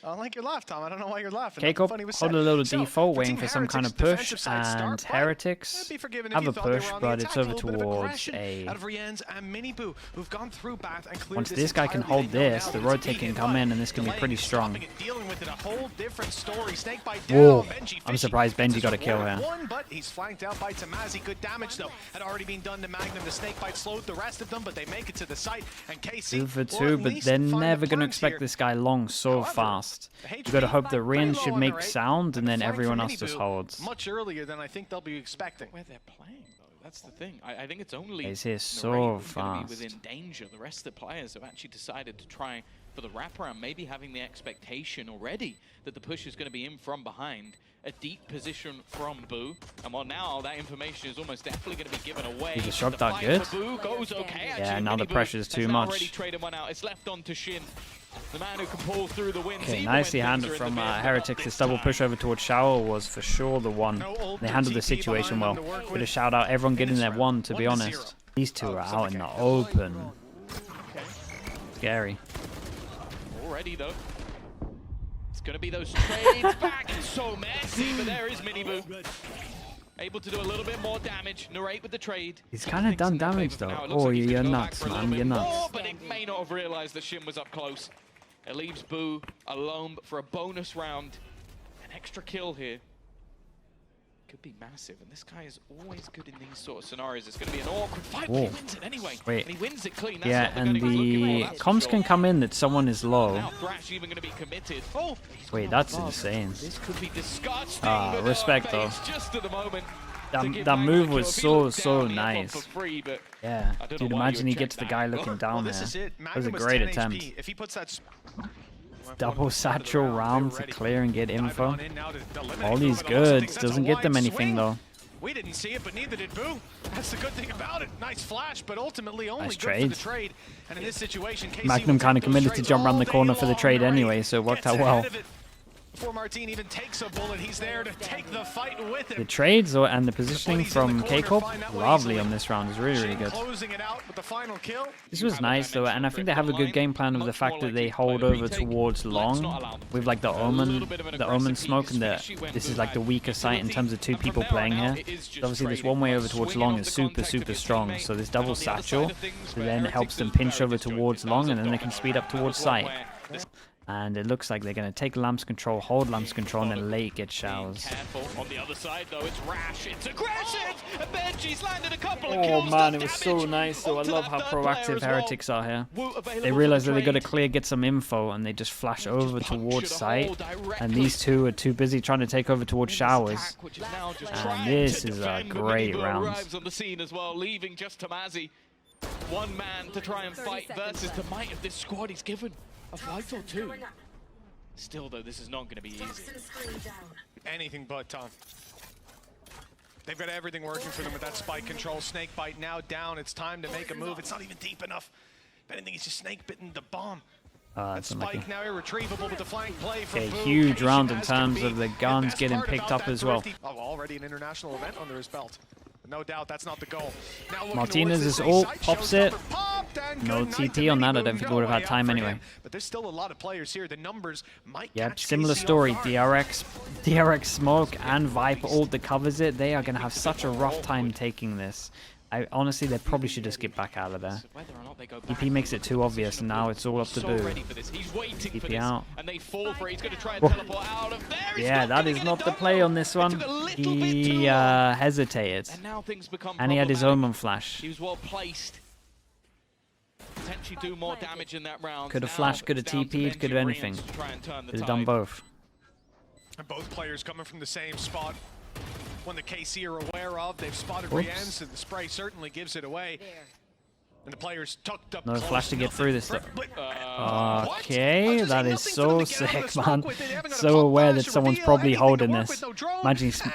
don't like your laugh, Tom. I don't know why you're laughing. Nothing K-Corp funny was hold said. a little So, default, for waiting Team for some kind of Heretics, push, defensive side start, and well, Heretics be forgiven if have you a thought they were push, on the but it's attack. over A little bit of towards aggression A. out of Rienz and Minibu, who've gone through Bath and cleared Once this this guy can entirely. hold They know this, now the it's rotate beaten, can come but in, and this can be delaying pretty it, strong. stopping it, dealing with it, a whole different story. Snakebite Whoa, down. Benji I'm fishy surprised gets Benji his got a kill reward here. of one, but he's flanked out by Tamazi. Good damage, though, had already been done to Magnum. The Snakebite slowed the rest of them, but they make it to the site. And KC 2 for will 2, at but least they're find the never going to plants expect here. this guy long so However, fast. the You got to HP hope that pretty Rian low should on make the rate, sound, and the then flank everyone from else just Minibu holds. much earlier than I think they'll be expecting. Where they're playing, though, That's the thing. I think it's only He's here Narrate so who's gonna be fast. within danger. The rest of the players have actually decided to try for the wraparound, maybe having the expectation already that the push is going to be in from behind. A deep position from Boo. And well, now that information is almost definitely going to be given away. Is the shot The that fight good? for Boo goes okay. Yeah, Actually, now the Mini Boo pressure's too has now much. already traded one out. It's left on to Shin. The man who can pull through the winds. Okay, even nicely when things handled are in from the bin, but not Heretics. this This double time. push over towards Shower was for sure the one. They handled the situation well. Bit of shout out, everyone getting their one, to be honest. These two are out in the open. Scary. Already though. It's gonna be those trades back. It's so messy, but there is Mini Boo. Able to do a little bit more damage. Narrate with the trade. He's kind of done damage though. Oh, you're nuts, man. You're nuts. But it may not have realized that Shin was up close. It leaves Boo alone for a bonus round. An extra kill here. Could be massive, and this guy is always good in these sort of scenarios. It's going to be an awkward fight, but he wins it anyway. Wait. And he wins it clean. That's Yeah, not the and gun he was looking the for, that's for comms sure. can come in that someone is low. Now Thrash even going to be committed. Oh, he's Wait, gone that's above. insane. This could be disgusting. Ah, but no respect, though. face just at the moment. That move was so nice. Yeah, dude, imagine he gets the guy looking down there. That was a great attempt. If he puts that Double satchel round to clear and get info. All these goods. Doesn't get them anything though. We didn't see it, but neither did Boo. That's the good thing about it. Nice flash, but ultimately only Nice good for trade. the trade. And in this situation, KC Magnum will kind of take those committed to trades jump around the all corner day for the long. trade Narrate anyway, so it worked gets out well. ahead of it. Before Martin even takes a bullet, he's there to take the fight with him. The trades and the positioning Buddies in the from corner Corp, find that way lovely easily. on this round. Is really Shin good. closing it out with the final kill. This was nice though, and I think they have a good game plan of the fact that they hold over towards long with like the omen smoke, and this is like the weaker site in terms of two people playing here. So obviously this one way over towards long is super strong, so this double satchel then helps them pinch over towards long, and then they can speed up towards site. And it looks like they're going to take lamps control, hold lamps control, and then late get showers. Careful on the other side though, it's rash, it's aggressive, and Benji's landed a couple of Oh kills. man, it was so nice though. I love how proactive Heretics are here. They realize that they got to clear, get some info, and they just flash over towards site. And these two are too busy trying to take over towards showers. And this is a great round. Arrives on the scene as well, leaving just Tamazi. One man to try and fight versus the might of this squad. He's given a fight or two. Still though, this is not going to be easy. Anything but, Tom. They've got everything working for them with that spike control. Snake bite now down. It's time to make a move. It's not even deep enough. If anything, he's just snake bitten the bomb. That That's unlucky. spike now irretrievable with the flank play from Okay, Boo. huge KC round in has terms to of the be guns best getting part picked about up that as well. thrifty- Oh, already an international event under his belt. No doubt that's not the goal. Now looking Martinez towards is this ult, side, pops showstopper it. popped, and No good night TP to on that. I Mini don't Boo. think No would have had way time out for anyway. him. But there's still a lot of players here. The numbers might Yep, catch similar KC off story. guard. DRX Smoke and Viper ult that covers it. They are going to have such a rough time taking this. Honestly, they probably should just get back out of there. Whether or not they go TP makes it too obvious, and now it's all up to so Boo. ready for this. He's waiting for TP this, out. and they fall for it. He's going to try and Whoa. teleport out of there. He's Yeah, not that gonna is get not it the done, play though. on this It one. took a little bit He too long. hesitated. And now things become And he had his problematic. omen flash. He was well placed. Potentially do more damage in that round. Could have Now flashed, could have it's down to TP'd, could Benji have Rians anything. to try and turn the Could have done tide. both. And both players coming from the same spot. One that KC are aware of. They've spotted Oops. Rians, and the spray certainly gives it away. And the players tucked up Another close. flash to get through this, though. What? Okay, I'm that is just saying, so nothing to get out of the sick, smoke man. with it. They haven't got a So pump aware flash that someone's reveal, probably anything to holding work this. with, no drone, Magic and just a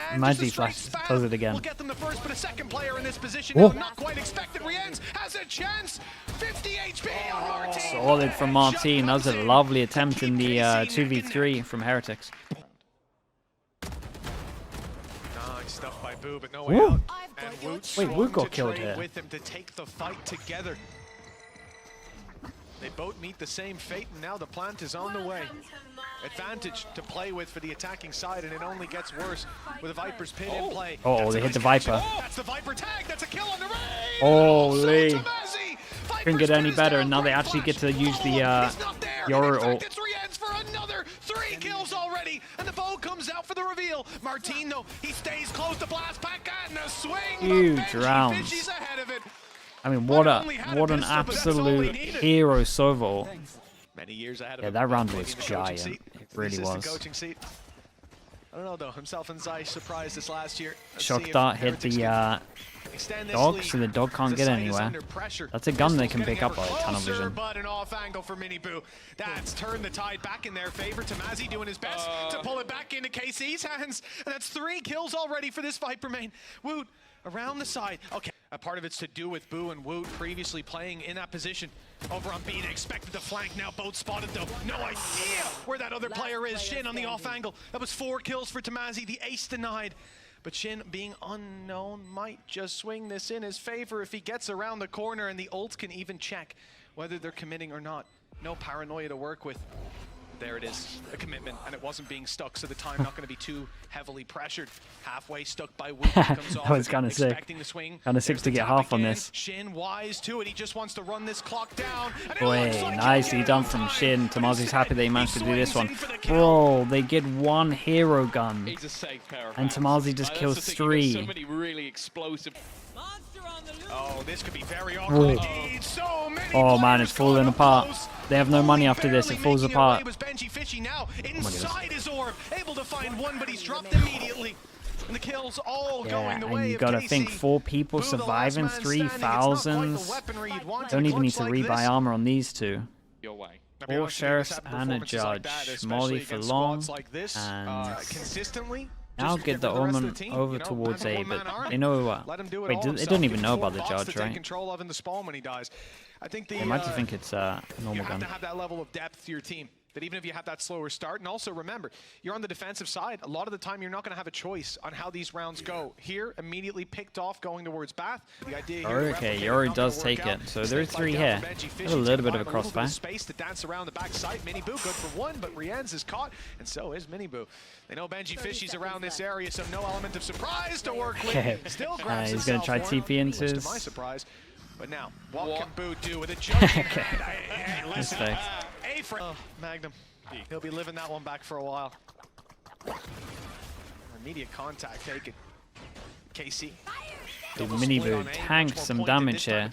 flash, straight close spam. it again. We'll get them the first, but a second player in this position Oh. now, not quite expected. Rians has a chance. 50 HP on Martin. Solid from Martin. That was a lovely attempt in the 2v3 from Heretics. Nice stuff by Boo, but no way Woo. out. And Woot Wait, swung Woot got to killed trade here. with him to take the fight together. They both meet the same fate, and now the plant is on the way. Advantage to play with for the attacking side, and it only gets worse with the Viper's pit in play. Oh, That's they a hit the nice catch. Viper. Oh, that's the Viper tag. That's a kill on the raid. Holy. So Tamazi. Couldn't get Viper's any pit is better, down. and now they Great actually get flash. to use the He's not there. Yoru And in fact, ult. it's Rians for another 3 kills already, and the bow comes out for the reveal. Martin, though, he stays close to blast back and a swing. but Huge Benji rounds. Fishy's ahead of it. I mean, what an Only had a pistol, but that's all he absolute needed. hero Sovo. Many years ahead of Yeah, him. that round Maybe was in the coaching giant. seat. It really The assistant was. coaching seat. I don't know though. Himself and Zai surprised us last year. Let's Shock see if dart hit Heretics the can extend this Dog, lead. so the dog can't The get side is anywhere. under pressure. That's a gun they Pistol's can pick getting up ever a tunnel closer, vision. but an off angle for Miniboo. That's turned the tide back in their favor. Tamazi doing his best to pull it back into KC's hands. And that's 3 kills already for this Viper main. Woot around the side. Okay, a part of it's to do with Boo and Woot previously playing in that position. Over on B, they expected the flank, now both spotted though. No idea where that other player is. Shin on the off angle. That was 4 kills for Tamazi, the ace denied. But Shin, being unknown, might just swing this in his favor if he gets around the corner, and the ult can even check whether they're committing or not. No paranoia to work with. There it is, a commitment, and it wasn't being stuck, so the time not going to be too heavily pressured. Halfway stuck by Woot, comes off. That was kind of sick. Kind of sick to get half on this. Shin wise to it, he just wants to run this clock down. Boy, nicely done from Shin. Tamazi's happy they managed to do this one. Bro, they get 1 hero gun. He's a safe pair of And hands. Tamazi just kills That's the thing, you've got 3. So many really explosive. Oh, this could be very awkward indeed. So many Oh man, it's players falling got apart. up close. They have no money after this. It Barely falls making apart. away was Benji Fishy now inside his orb, able to find one, but he's dropped immediately. And the kills all Yeah, going the way and you of gotta KC. think 4 people Boo, the last surviving man standing. It's not quite the 3,000s. weaponry you'd want Don't in a even need clutch to like rebuy this. armor on these 2. Your way. I'll be 4 honest with you, sheriffs this type of and a performances like judge. that, especially Molly for against long. squads like this, And consistently. now Just get the for rest of Omen the team, over you know, towards have a A, one-man but army. they know Let him do it Wait, all they himself. don't even Give know him about the 4 bots judge, to take right? control of in the spawn when he dies. I think the They might just think it's a you normal have gun. to have that level of depth to your team. That even if you have that slower start, and also remember, you're on the defensive side. A lot of the time, you're not going to have a choice on how these rounds go. Here, immediately picked off, going towards Bath. The idea here Okay, Yori does take it. So there's 3 here. There's a little bit of a crossfire. Space to dance around the backside. Miniboo good for 1, but Rienz is caught, and so is Miniboo. They know Benji Fishy's around this area, so no element of surprise to work with. Still grabs He's gonna try himself TP one, into much his. to my surprise. But now, what can Boo do with a judge in hand? Hey, listen, Respect. A for Magnum. He'll be living that one back for a while. Immediate contact taken. KC. The Miniboo tanks some damage here.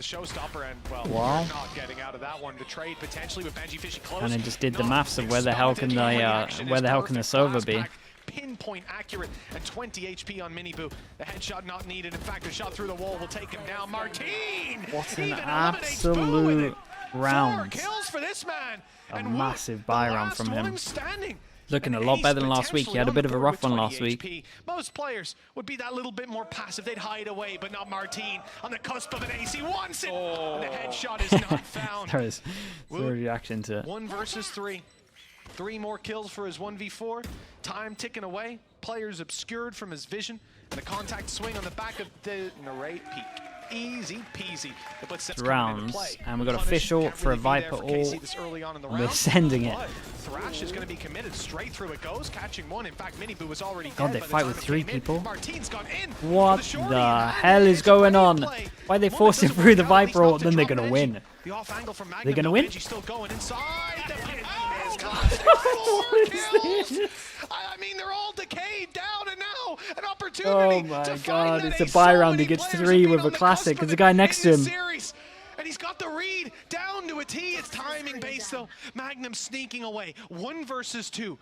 Wow. Not getting out of that one. The trade potentially with Benji Fishy close. And I just did the maths of where the hell can the server be? Pinpoint accurate and 20 HP on Miniboo. The headshot not needed. In fact, the shot through the wall will take him down. Martine! What an even eliminates Boo with absolute it. 4 round. kills for this man. A And Woot, massive the buy round last from one him. standing. Looking a An lot ace better than last week. He had a potentially bit of a on the rough board one with last 20 week. HP. Most players would be that little bit more passive. They'd hide away, but not Martine. On the cusp of an ace, he wants it. And the headshot is not found. There is a reaction to it. 1 versus 3. 3 more kills for his 1v4. Time ticking away. Players obscured from his vision. And the contact swing on the back of the narrate peak. Easy peasy. The Blitzset's coming into play. Rounds, and we got Punish official can't for a really be there Viper for all. KC this early on in the We're round, sending it. but Thrash is going to be committed. Straight through it goes, catching 1. In fact, Miniboo was already God, dead they by the fight time with it 3 came in. people? Martine's gone in What for shorty, the and hell is it's going ready on? to play. Why are they One forcing doesn't through the work out, Viper he's ult, not then to they're drop gonna Benji. win? The off angle from Magnum. They're gonna No, win? Benji's still going inside the pit. Oh, His classic 4 what is kills. this? I mean, they're all decayed down, and now an opportunity. Oh my to find God, that it's a ace. buy So round. He many gets players 3 have with been a on the classic. cusp There's of a guy it next in to this him. series. And he's got the read down to a T. It's timing based though. Magnum sneaking away. 1 versus 2.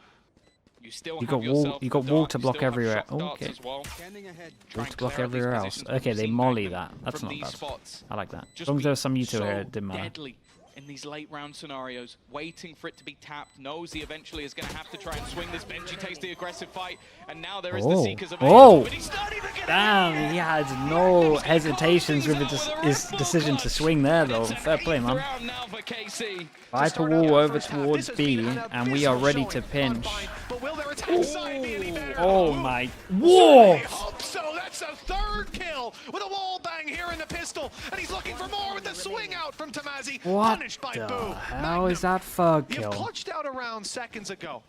You still You have got wall. yourself You the got wall dart, to you block still have everywhere. shock darts Okay. as well. Standing ahead. Try Wall and to block clear out these everywhere else. positions, but Okay, we've they seen molly Magnum that. That's from not these bad. spots I like that. As just long as be there was some Mewtwo so here, it didn't matter. deadly in these late round scenarios, waiting for it to be tapped, knows he eventually is going to have to try and swing this. Benji takes the aggressive fight, and now there is the Seekers available. Oh! But he's not even gonna Damn, he had no hesitations with his decision to swing there, though. Fair play, man. round now for KC. Viper wall over towards B, and we are ready to pinch. But will their attack side be any better? Oh my! Whoa! I hope so. That's a 3rd kill with a wall bang here in the pistol, and he's looking for more with the swing out from Tamazi. What Punished by the Boo. hell is that 3rd You've kill? clutched out around seconds ago.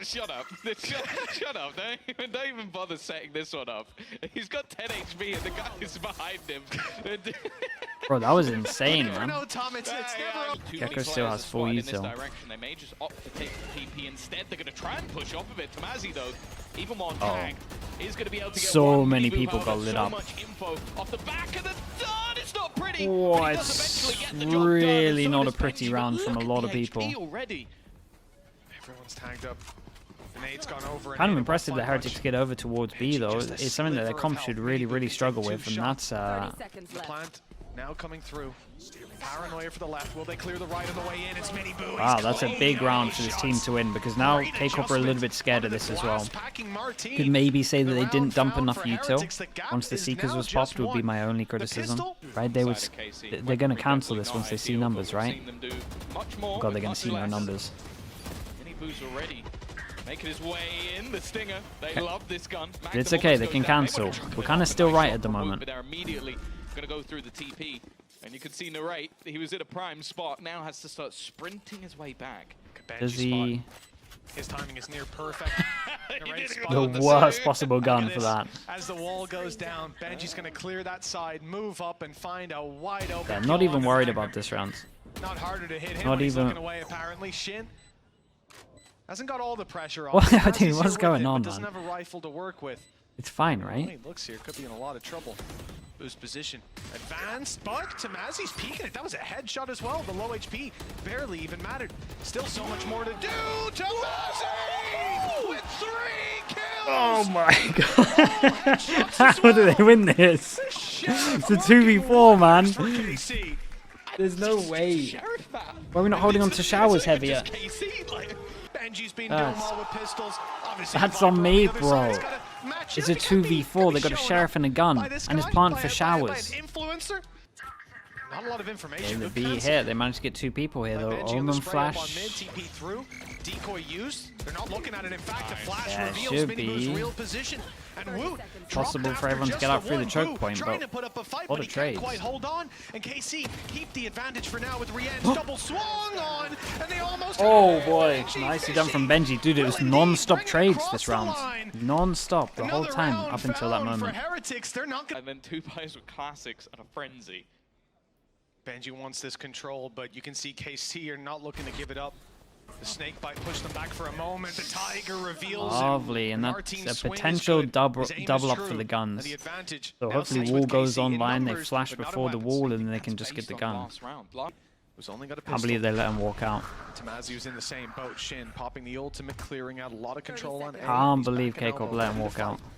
Shut up. Shut up. Don't even bother setting this one up. He's got 10 HP and the guy is behind him. Bro, that was insane, Never man. know, Tom. It's never up. Too Gecko many still players has are full spotted in this util. direction. They may just opt to take the TP instead. They're going to try and push off of it. Tamazi, though, even more tagged, is going to be able to get So one. many Miniboo, people got however, lit so up. much info off the back of the dart. It's not pretty. Oh, but he does it's eventually get the job done, really and so not does a pretty Benji, but round from look a at lot the of people. HP already. Everyone's tagged up. Nade's gone over and Kind of in. impressive that Fine Heretics punch. get over towards B though. Just a It's something that their sliver of comp health. should Maybe really they take struggle two with, and shots. that's 30 seconds The left. plant now coming through. Paranoia for the left. Will they clear the right on the way in? It's Mini Boo. wow, that's a big round for this team to win, because now K-Corp are a little bit scared of this as well. Could maybe say that they didn't dump enough util. Once the Seekers was popped would be my only criticism, right? They're gonna cancel this once they see numbers, right? Oh god, they're gonna see no numbers. Mini Boo's already making his way in. The Stinger, they love this gun. It's okay, they can cancel. We're kind of still right at the moment. But they're immediately gonna go through the TP. And you can see Narrate, he was at a prime spot, now has to start sprinting his way back. Does he... His timing is near perfect. The worst possible gun for that. As the wall goes down, Benji's going to clear that side, move up, and find a wide open. Yeah, not kill even on the worried dagger. about this round. Not harder to hit him. Not When he's even- looking away. Apparently, Shin hasn't got all the pressure on. What- him. dude, He's what's here with going it, on, but doesn't man? have a rifle to work with. It's fine, Well, right? he looks here, could be in a lot of trouble. Boost position. Advanced, but Tamazi's peeking it. That was a headshot as well. The low HP barely even mattered. Still so much more to do. Tamazi with 3 kills. Oh my god. How do they win this? It's a 2v4, man. For KC. There's no way. Sheriff map. Why are we not holding on to showers heavier? Just KC, like, Benji's been doing That's- well with pistols. Obviously, That's Viper on me, the other bro. side's gotta match It's it. a Could be 2v4. They got a showing sheriff up and a gun, by this and it's guy, planted by for an showers. influencer. Not a lot of information. Okay, the but B cancel. hit. They managed to get 2 people here though. Benji on the Omen spray up on flash. mid, TP through, decoy used. They're not looking at it. In fact, the flash Yeah, it reveals should Mini Boo's be real position. And Woot possible dropped for after everyone to just get out through the one. choke Woot point, trying but to put up a fight, what but a he trade. can't quite hold on. And KC keep the advantage for now with Rian's double swung on, and they almost. Oh had boy, Benji nicely done from finishing. Benji. Dude, it was Will indeed non-stop bring it trades across this the round. line. Non-stop the whole Another time round up until that found for moment. Heretics. They're not gonna. And then 2 players with classics and a frenzy. Benji wants this control, but you can see KC are not looking to give it up. The snake bite pushed them back for a moment. The tiger reveals him. Lovely, and that's Martin's a swing is potential good. double His aim is up true, for the and guns. the advantage So now hopefully sits wall with goes KC in online, they numbers, flash but not in before the weapons. wall, and they can just Based get the on gun. last round. Who's only got a Can't pistol. believe they let him walk out. Tamazi was in the same boat. Shin popping the ultimate, clearing out a lot of control on A. Can't He's believe back in K-Corp elbow, let him ready walk to out. fight.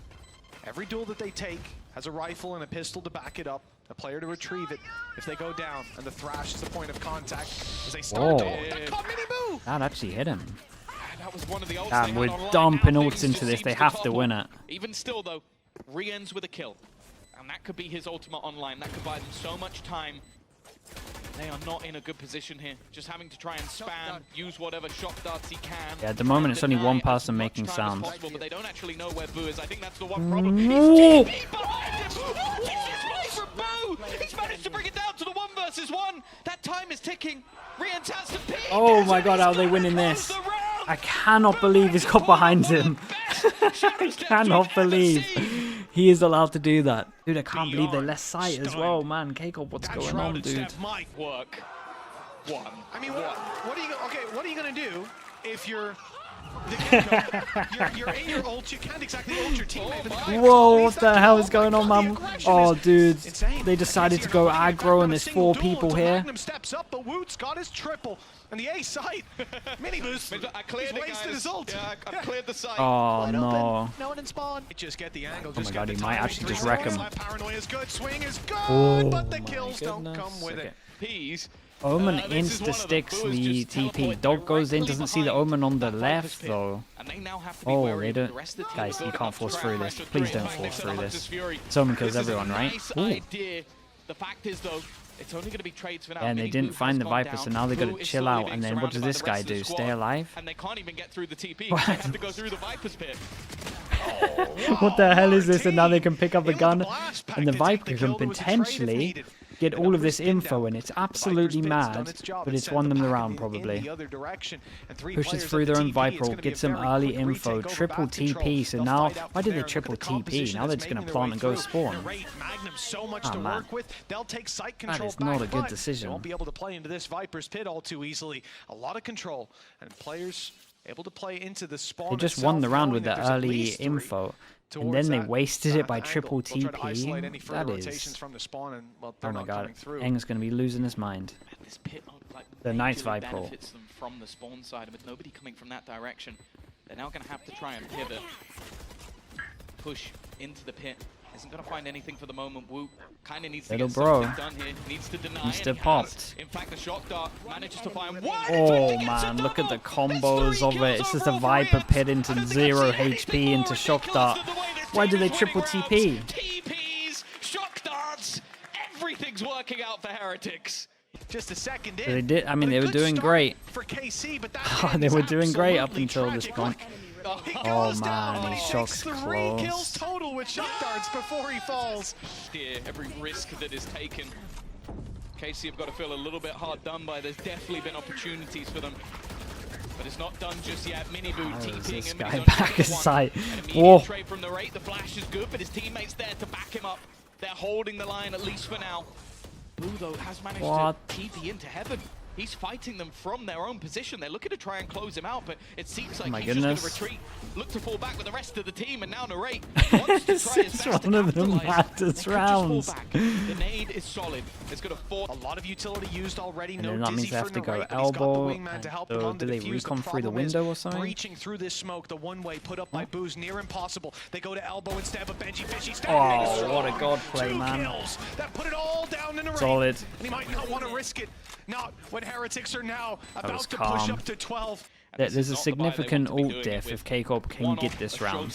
Every duel that they take has a rifle and a pistol to back it up, a player to retrieve it if they go down, and the thrash is the point of contact as they start. Whoa. Oh, that caught Mini Boo! That actually hit him. That was one of the ults Damn, they had we're online. dumping Now ults things into just this. seems They to have to topple. win it. Even still, though, re-ends with a kill. And that could be his ultimate online. That could buy them so much time. They are not in a good position here. Just having to try and spam, use whatever shot darts he can. Yeah, at the moment it's only Deny one as person much making time as sounds. possible, but they don't actually know where Boo is. I think that's the one problem. Whoa. He's TP behind him! What is this play from Boo? He's managed to bring it down to the 1 versus 1. That time is ticking. Rian's has to peek. Oh my god, how He's they gonna winning close this? the round. I cannot believe he's got behind him. I cannot believe he is allowed to do that. Dude, I can't believe they left sight as well, man. K-Corp, what's going on, dude? Might Work. One. I mean, what are you? Okay, what are you gonna do if you're the Gekko? you're in your ult. You can't exactly ult your teammate. But the guy Whoa, leaves what that the to hell go. is going on, My man? God, the aggression Oh, is dude, insane. they decided to KC go are not aggro, and a there's single 4 duel people until here. Magnum steps up, but Woot's got his triple, and the A side. Mini Boost. I cleared He's it, wasted guys. his ult. Yeah, I cleared the site. Oh Wide no. open. No one in spawn. Just get the angle. Oh my just god, get he the might timing. actually just Three wreck him. points. Paranoia is good. Swing is good, Oh but the my kills don't come goodness. with Okay. it. Peas. Omen This is one of them. insta-sticks Boo is the just TP. teleported Dog goes in, directly doesn't see the behind Omen on the that Viper's left pit. though. And they now have to be Oh, wary they of the don't. rest of the team Guys, you building can't up force to through try and this. pressure Please through. don't They force set through up this. this Fury. Someone kills This is a everyone, right? nice Ooh. idea. The fact is, though, it's only going to be trades for now. And they Mini didn't Boo find has the gone Viper, down. so now they Boo gotta is chill slowly out. being And then what surrounded does by this the guy rest of the do? squad, Stay alive? And they can't even get through the TP. What? They have to go through the Viper's pit. What the hell is this? And now they can pick up a Able to gun, blast pack and the to take Viper the can kill. There was a trade if potentially needed. get The all of numbers this did info, that. and it's The absolutely Viper's pit's done mad, its job. but It it's sent won the them the pack round in probably. the other direction, and 3 Pushes players through at the their own TP. Viper, It's gonna be gets a some very early quick info, retake over triple back control. TP, so They'll now, fight out why from did they there. triple Look at the TP? composition Now they're that's just going to making plant their and way go through. spawn. Narrate, Magnum, so much Ah, to man. work with. They'll take site That control is not back, a good but decision. They won't be able to play into this Viper's pit all too easily. A lot of control, and players able to play into the spawn. They just itself, won the round knowing with that the there's at early least 3 info, and towards then they that- wasted it by that triple angle. They'll try to isolate any TP. further That rotations is... from the spawn, and well, Oh they're my not god, coming through. Eng's going to be losing his mind. This pit, like, The Knight's majorly Viper. benefits them from the spawn side, but nobody coming from that direction. They're now going to have to try and pivot. Push into the pit. Isn't going to find anything for the moment. Wu kind of needs to get something done here. Needs to deny. Needs to pop. In fact, the shock dart manages to find one. Oh man, look at the combos of it. It's just a Viper pit into 0 HP into shock dart. Why do they triple TP? TPs, shock darts, everything's working out for Heretics. Just a second in. They did. I mean, they were doing great. For KC, but that They were doing great up absolutely until this tragic. point. He Oh goes down, man, but he he shocks takes 3 close. kills total with shock darts before he falls. Here, every risk that is taken. KC have got to feel a little bit hard done by. There's definitely been opportunities for them. But it's not done just yet. Mini Boo TPing this him, but guy he's back only in got one. sight. An immediate Whoa. trade from the rate. The flash is good, but his teammates there to back him up. They're holding the line, at least for now. Boo, though, has managed to TP into heaven. He's fighting them from their own position. They're looking to try and close him out, but it seems like he's just going to retreat. Look to fall back with the rest of the team, and now Narrate wants to try his best one to of the capitalize. maddest rounds. The nade is solid. It's going to fall. A lot of utility used already. And No then that means Dizzy they have for to go Narrate, but he's got the elbow. wingman to help him So on do the they defuse. recon The through the problem is window or something? breaching through this smoke, the one-way put up by Boo's near impossible. They go to elbow instead, but Benji Fishy standing Oh, what a god play, 2 man. kills. That put it all down in Narrate. Solid. And he might not want to risk it. Not when Heretics are now about was to calm. push up to 12. There's a significant ult diff if K-Corp can get this round.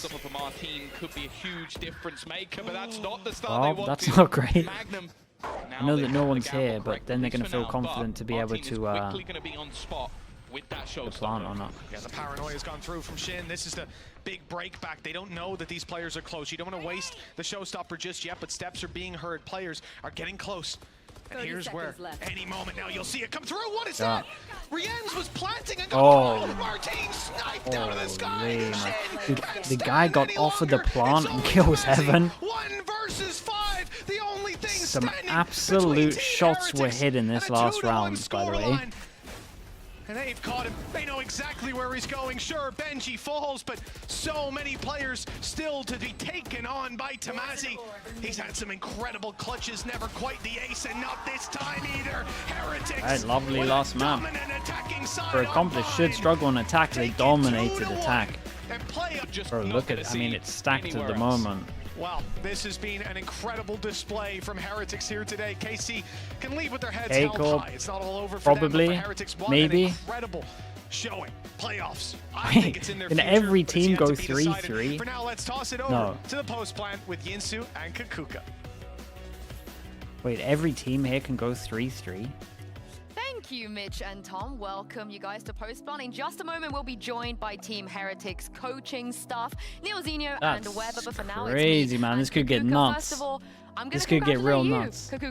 Could be a huge difference maker, but that's not the start they Oh, want that's to. not great. Magnum. I know that no one's here, but then they're going to feel confident to be able to be on spot with that the plant or not. Yeah, the paranoia's gone through from Shin. This is the big break back. They don't know that these players are close. You don't want to waste the showstopper just yet, but steps are being heard. Players are getting close. And here's where any moment now you'll see it come through. What is that? Rienz was planting and got Martin sniped out of the sky. Dude, the guy got offered the plant and kills Heaven. 1 versus 5. The only thing Some standing absolute between shots were Heretics hit in this and a last 2-1 round, by the way. scoreline. And they've caught him. They know exactly where he's going. Sure, Benji falls, but so many players still to be taken on by Tamazi. He's had some incredible clutches, never quite the ace, and not this time either. Heretics. Alright, lovely last map. For a Accomplished should struggle on attack, they dominated attack. Bro, look at it. I mean, it's stacked at the moment. Well, this has been an incredible display from Heretics here today. KC can leave with their heads held high. It's not all over for probably, them, but Heretics won maybe. an incredible showing. Playoffs. I think it's in their Can future, every but it's team yet go to be decided. 3-3? For now, let's toss it over to the post plant with Yinsu and Kakuka. Wait, every team here can go 3-3? Thank you, Mitch and Tom. Welcome you guys to Post Plant. In just a moment, we'll be joined by Team Heretics coaching staff, Neil Zinho and Weber. But for now, crazy, it's me man. This and could get Kakuka. nuts. First of all, I'm This gonna could get real congratulate you, nuts. Kakuka.